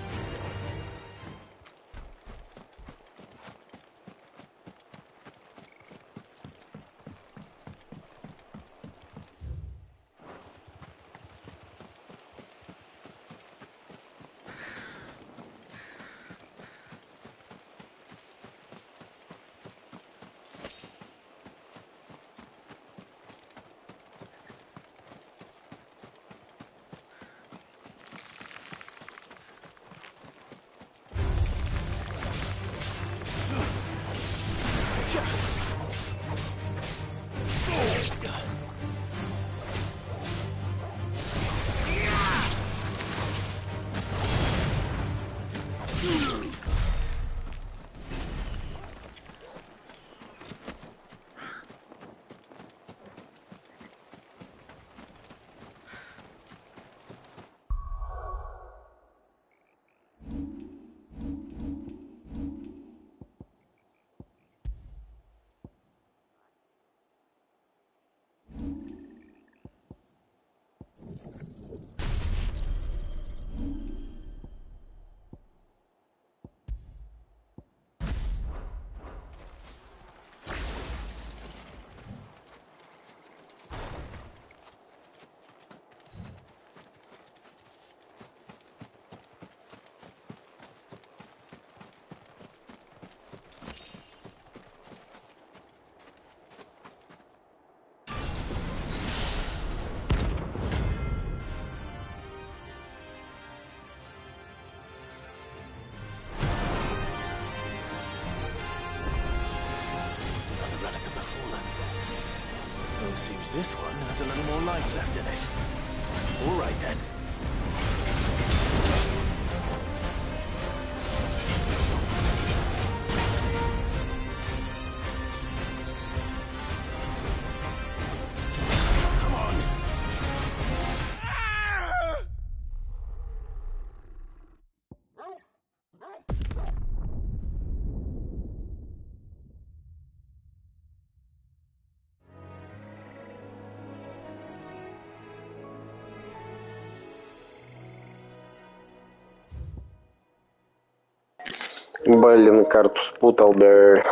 Seems this one has a little more life left in it. All right, then. Come on. Блин, карту спутал, бля.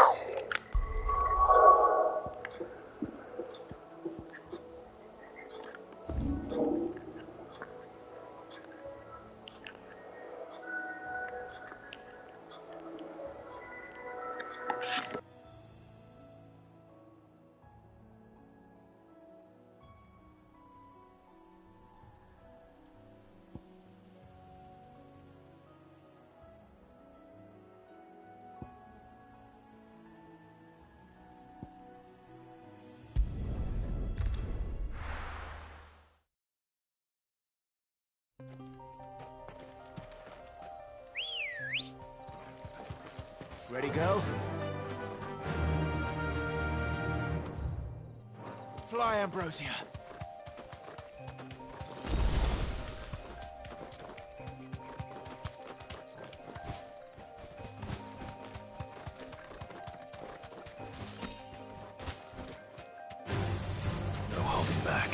Ready, girl? Fly, Ambrosia. No holding back.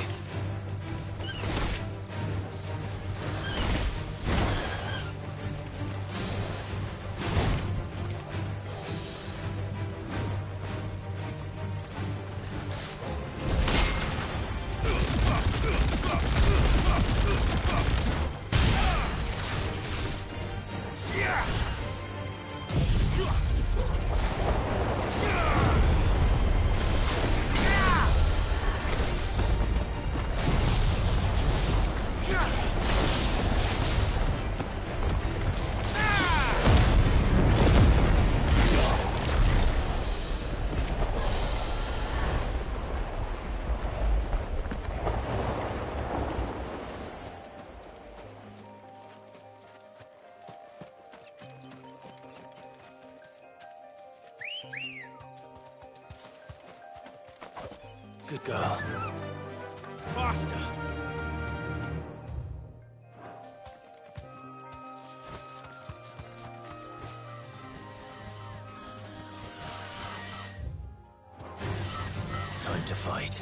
Good girl. Faster! Time to fight.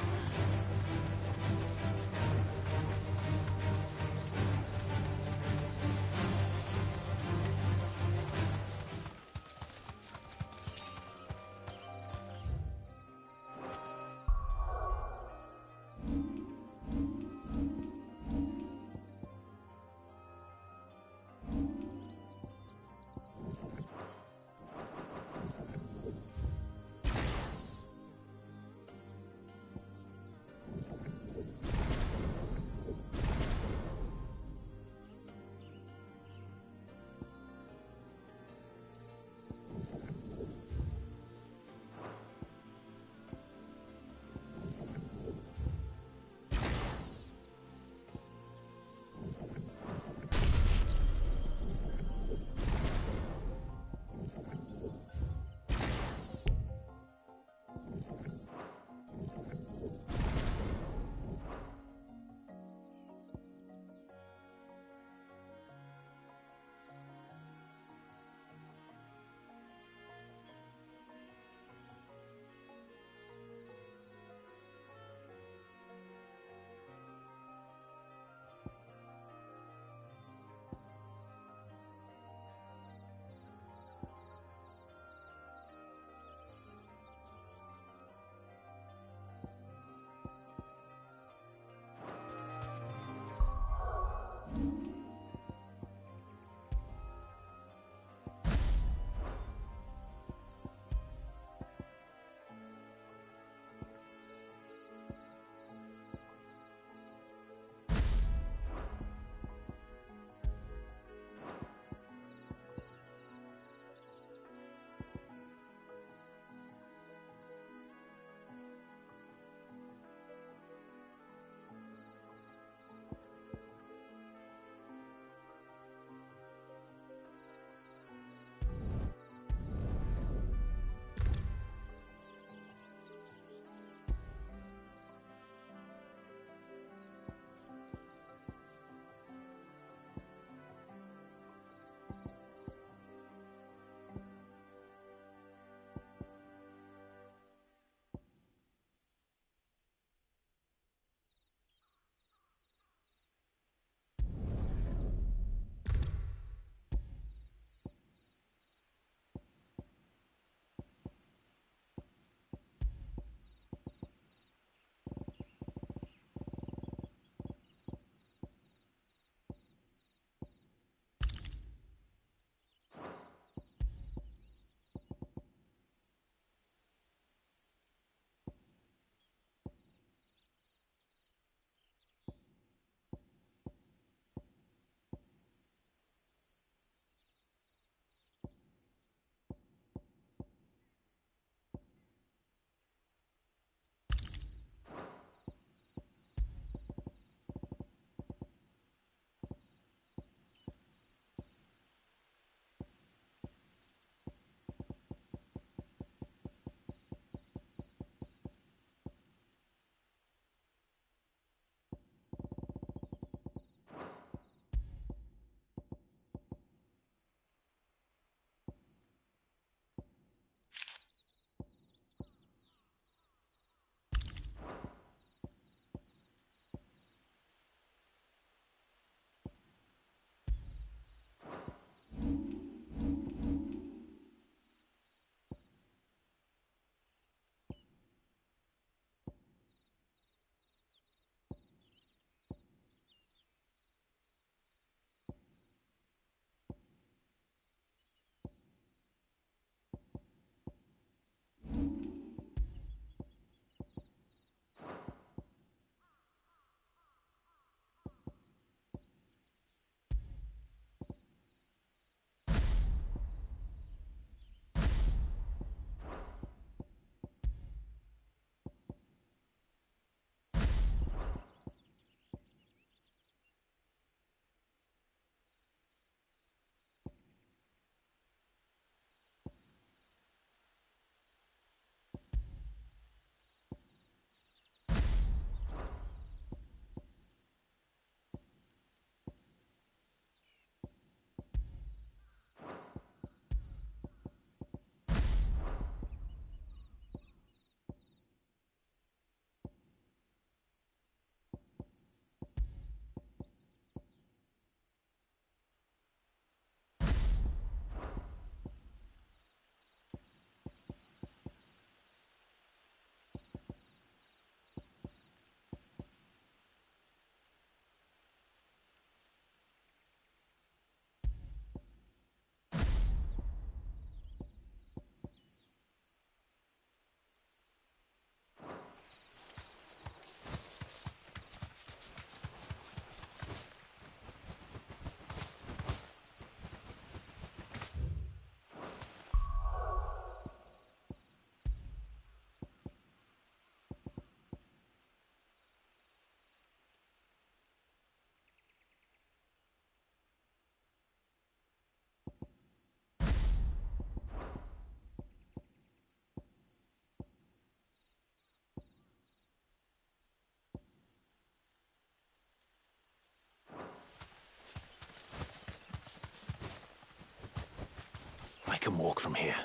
can walk from here.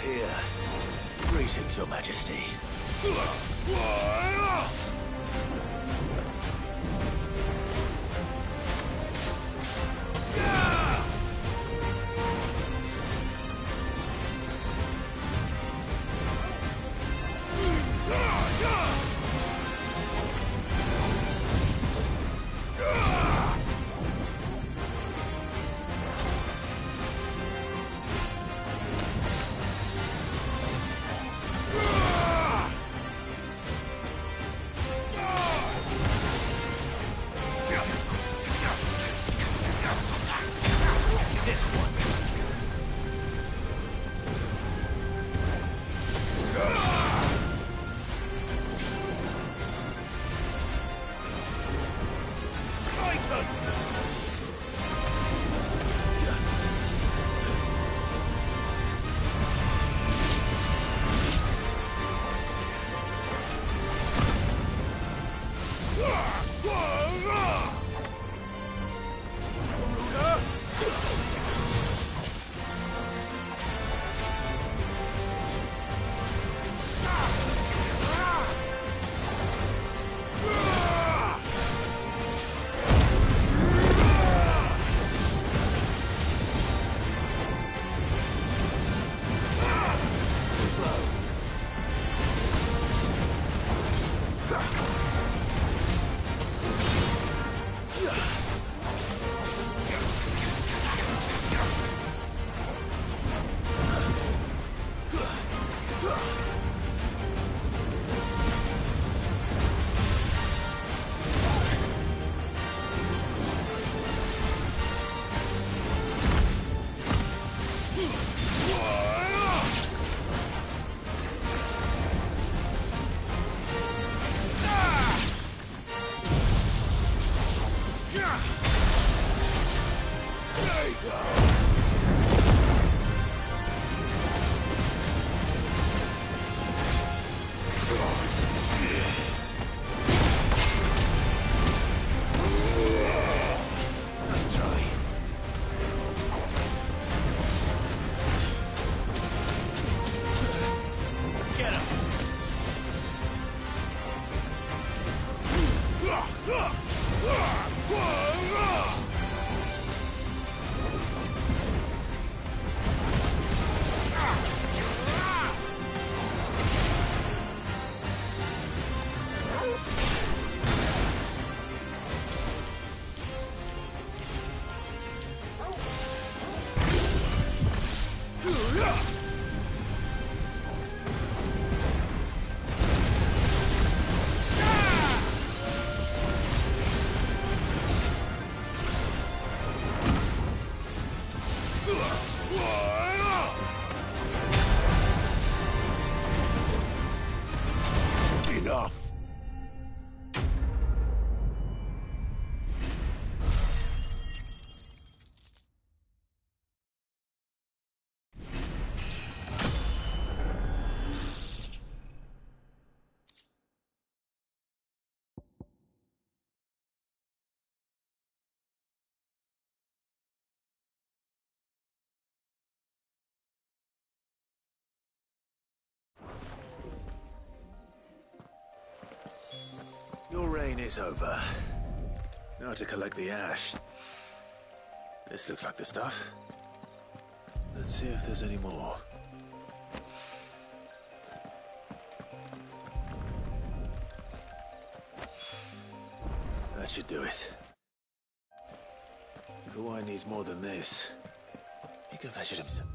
Here. Greetings, Your Majesty. Your reign is over. Now to collect the ash. This looks like the stuff. Let's see if there's any more. That should do it. If Owain needs more than this, he can fetch it himself.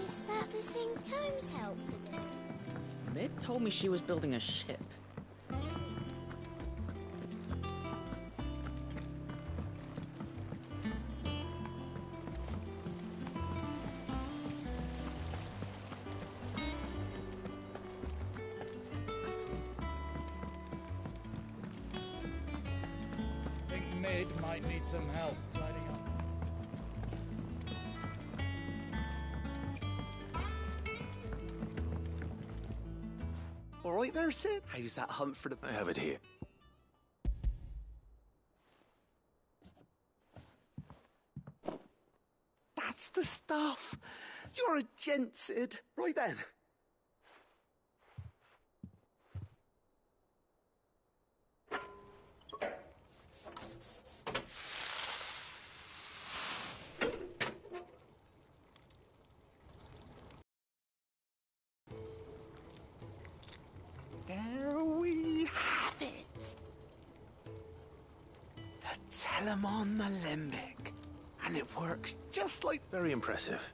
Is that the thing Tomes helped to do? Mid told me she was building a ship. Think Mid might need some help tidying up. All right there, Sid. How's that hunt for the... I have it here. That's the stuff. You're a gent, Sid. Right then. There we have it. The Telemon Alembic. And it works just like... Very impressive.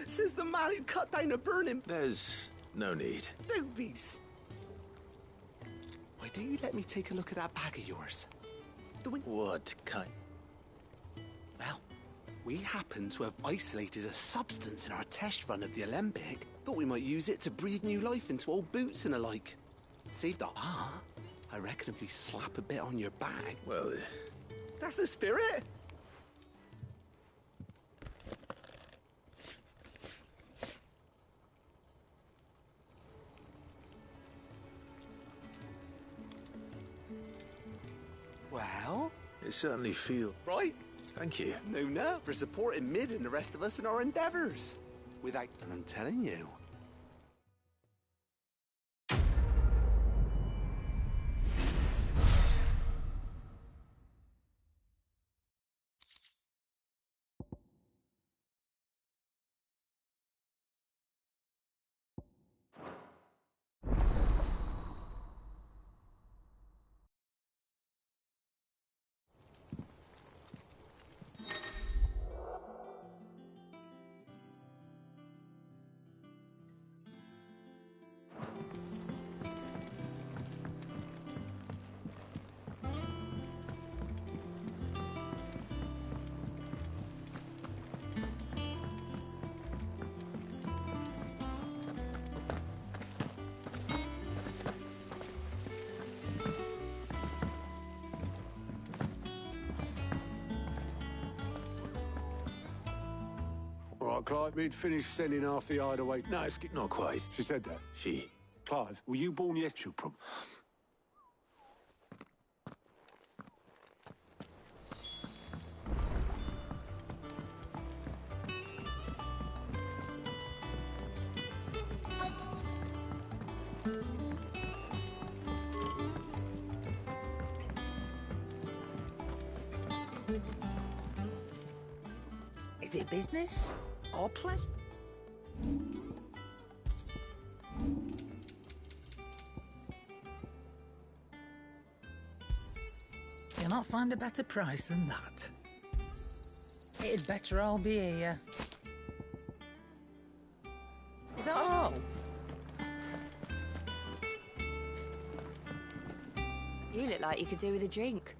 Says the man who cut down a burning... There's no need. Don't be... Why don't you let me take a look at that bag of yours? What kind? Well, we happen to have isolated a substance in our test run of the Alembic. Thought we might use it to breathe new life into old boots and the like. Saved up. I reckon if we slap a bit on your bag... Well... That's the spirit! Well? It certainly feels... Right? Thank you. No, for supporting Mid and the rest of us in our endeavours. Without... And I'm telling you... All right, Clive, we'd finished sending half the hideaway. No, it's not quite. She said that. She. Clive, were you born yesterday? Is it business or pleasure? Cannot find a better price than that. It'd better all be here. Is that all? You look like you could do with a drink.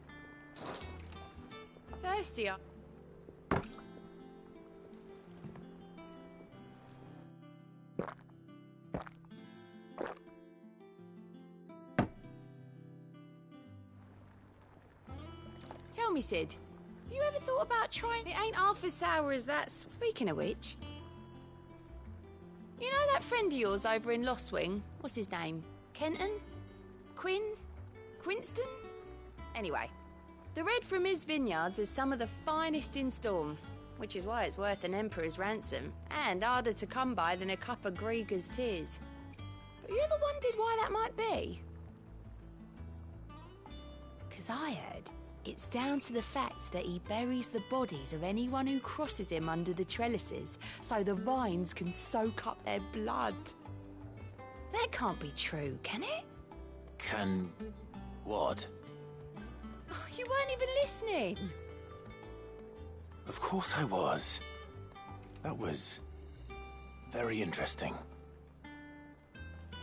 Thirsty, are... Tell me, Sid, You ever thought about trying? It ain't half as sour as that. Speaking of which, you know that friend of yours over in Lostwing? What's his name? Kenton? Quinston? Anyway, the red from his vineyards is some of the finest in Storm, which is why it's worth an emperor's ransom, and harder to come by than a cup of Grieger's tears. But you ever wondered why that might be? 'Cause I heard it's down to the fact that he buries the bodies of anyone who crosses him under the trellises, so the vines can soak up their blood. That can't be true, can it? Can... what? Oh, you weren't even listening. Of course I was. That was... very interesting.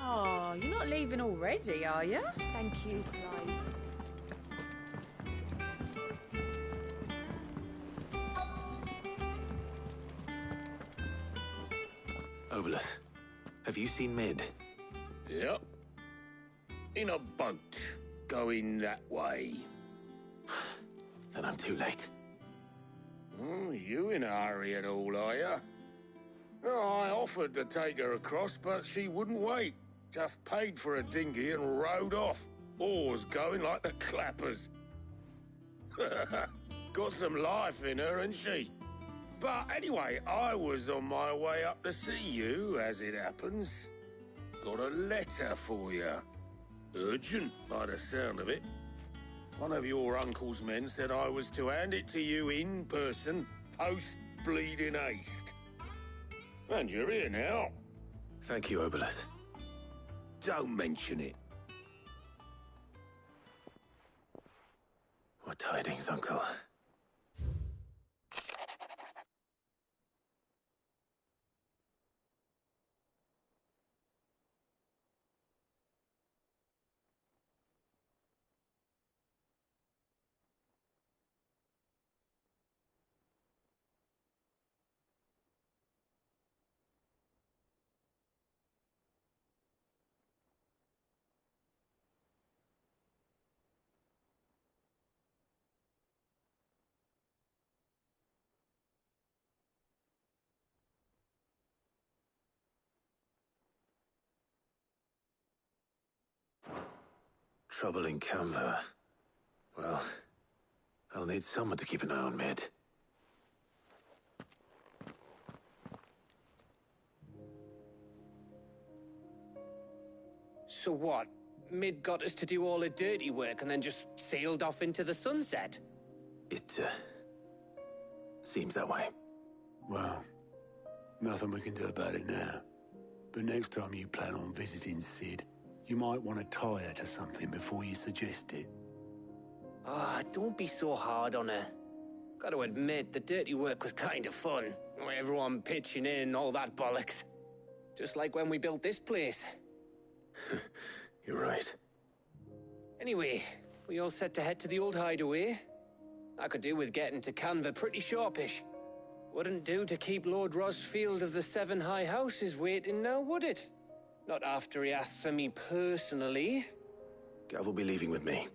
Oh, you're not leaving already, are you? Thank you, Clive. Obolus, have you seen Mid? Yep. In a boat, going that way. Then I'm too late. You in a hurry and all, are you? I offered to take her across, but she wouldn't wait. Just paid for a dinghy and rowed off. Oars going like the clappers. Got some life in her, ain't she? But anyway, I was on my way up to see you, as it happens. Got a letter for you. Urgent, by the sound of it. One of your uncle's men said I was to hand it to you in person, post-bleeding haste. And you're here now. Thank you, Obolus. Don't mention it. What tidings, Uncle? Trouble in Canva. Well, I'll need someone to keep an eye on Mid. So what? Mid got us to do all the dirty work and then just sailed off into the sunset? It, seems that way. Well, nothing we can do about it now. But next time you plan on visiting Sid, you might want to tie her to something before you suggest it. Ah, don't be so hard on her. Got to admit, the dirty work was kind of fun. Everyone pitching in, all that bollocks. Just like when we built this place. You're right. Anyway, we all set to head to the old hideaway. I could do with getting to Canva pretty sharpish. Wouldn't do to keep Lord Rosfield of the Seven High Houses waiting now, would it? Not after he asked for me personally. Gav will be leaving with me.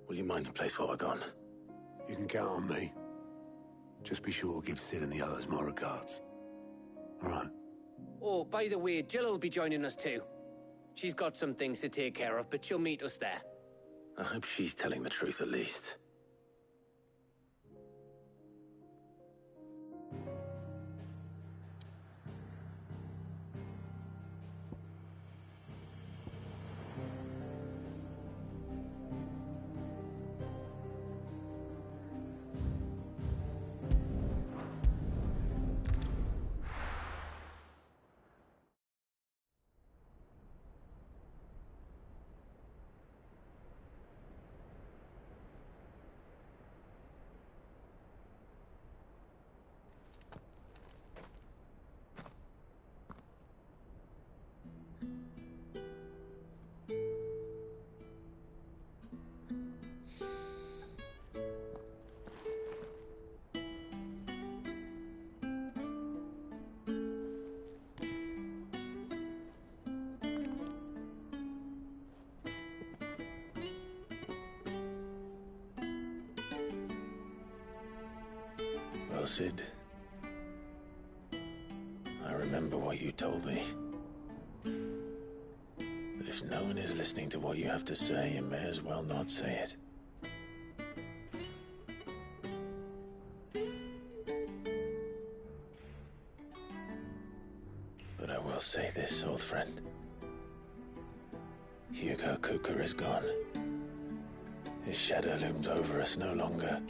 Will you mind the place while we're gone? You can count on me. Just be sure to give Sid and the others my regards. All right. Oh, by the way, Jill will be joining us too. She's got some things to take care of, but she'll meet us there. I hope she's telling the truth at least. well, Sid. I remember what you told me. But if no one is listening to what you have to say, you may as well not say it. But I will say this, old friend. Hugo Kuka is gone. His shadow looms over us no longer.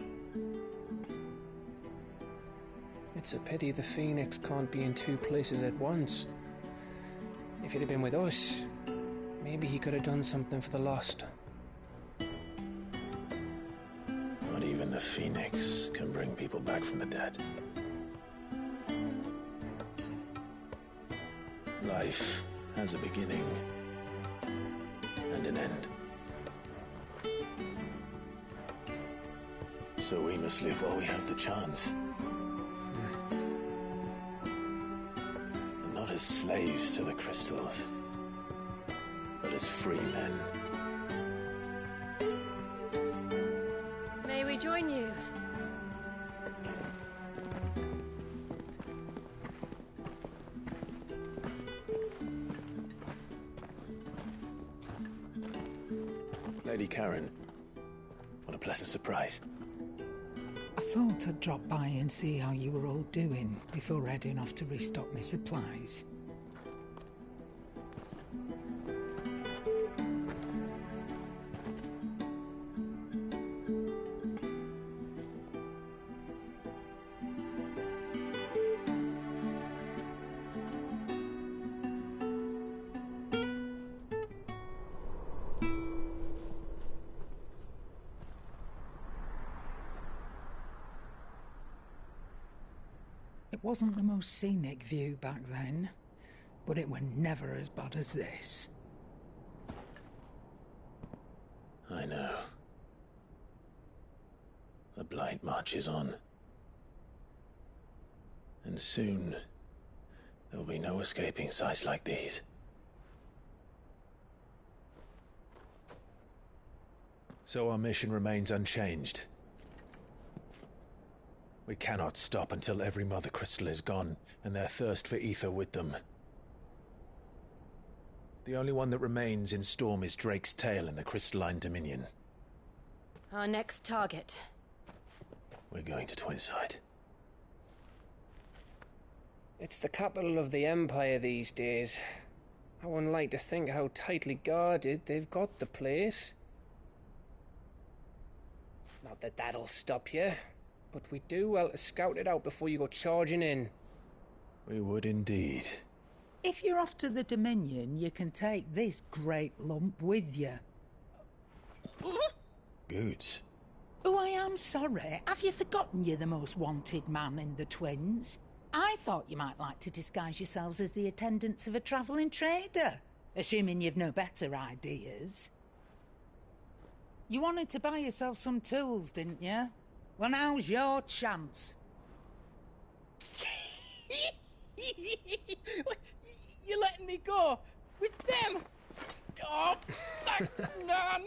It's a pity the Phoenix can't be in two places at once. If he'd have been with us, maybe he could have done something for the Lost. Not even the Phoenix can bring people back from the dead. Life has a beginning and an end. So we must live while we have the chance. And not as slaves to the crystals, but as free men. May we join you? Lady Karen, what a pleasant surprise. I thought I'd drop by and see how you were all doing before heading off to restock my supplies. It wasn't the most scenic view back then, but it were never as bad as this. I know. The Blight marches on. And soon, there will be no escaping sights like these. So our mission remains unchanged. We cannot stop until every Mother Crystal is gone, and their thirst for ether with them. The only one that remains in Storm is Drake's Tail in the Crystalline Dominion. Our next target. We're going to Twinside. It's the capital of the Empire these days. I wouldn't like to think how tightly guarded they've got the place. Not that that'll stop you, but we do well to scout it out before you go charging in. We would indeed. If you're off to the Dominion, you can take this great lump with you. Goods. Oh, I am sorry. Have you forgotten you're the most wanted man in the Twins? I thought you might like to disguise yourselves as the attendants of a travelling trader, assuming you've no better ideas. You wanted to buy yourself some tools, didn't you? Well, now's your chance. You're letting me go? With them? Oh, thanks, Nan!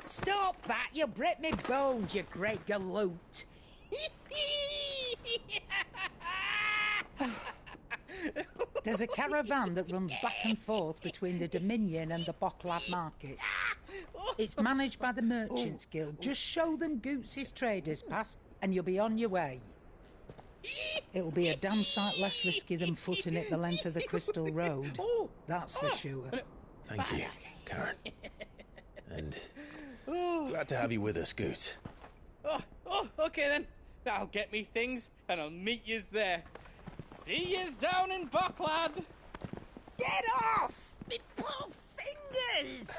Stop that! You'll break me bones, you great galoot! There's a caravan that runs back and forth between the Dominion and the Bocklad markets. It's managed by the Merchants Guild. Just show them Goots' traders pass and you'll be on your way. It'll be a damn sight less risky than footing it the length of the Crystal Road. That's for sure. Thank you, Karen. And glad to have you with us, Goots. Okay then. I'll get me things and I'll meet yous there. See yous down in Bocklad. Get off! Me poor fingers!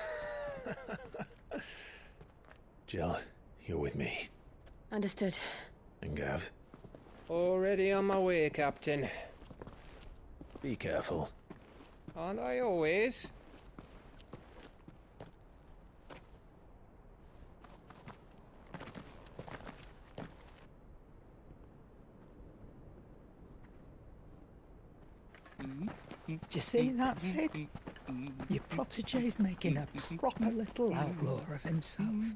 Jill, you're with me. Understood. And Gav? Already on my way, Captain. Be careful. Aren't I always? Do you see that, Sid? Your protege's making a proper little outlaw of himself.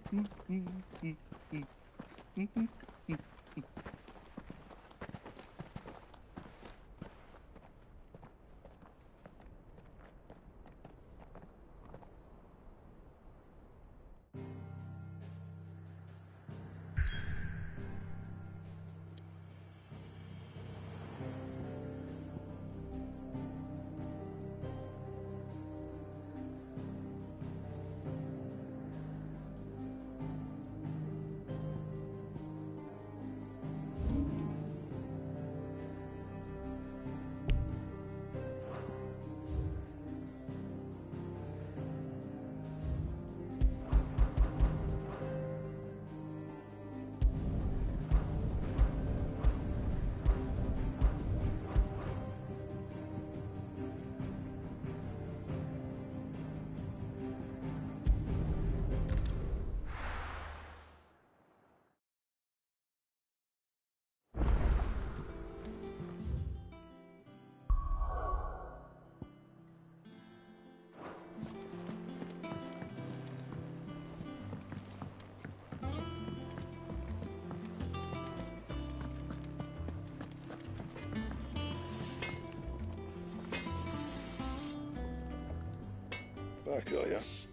Back, are you?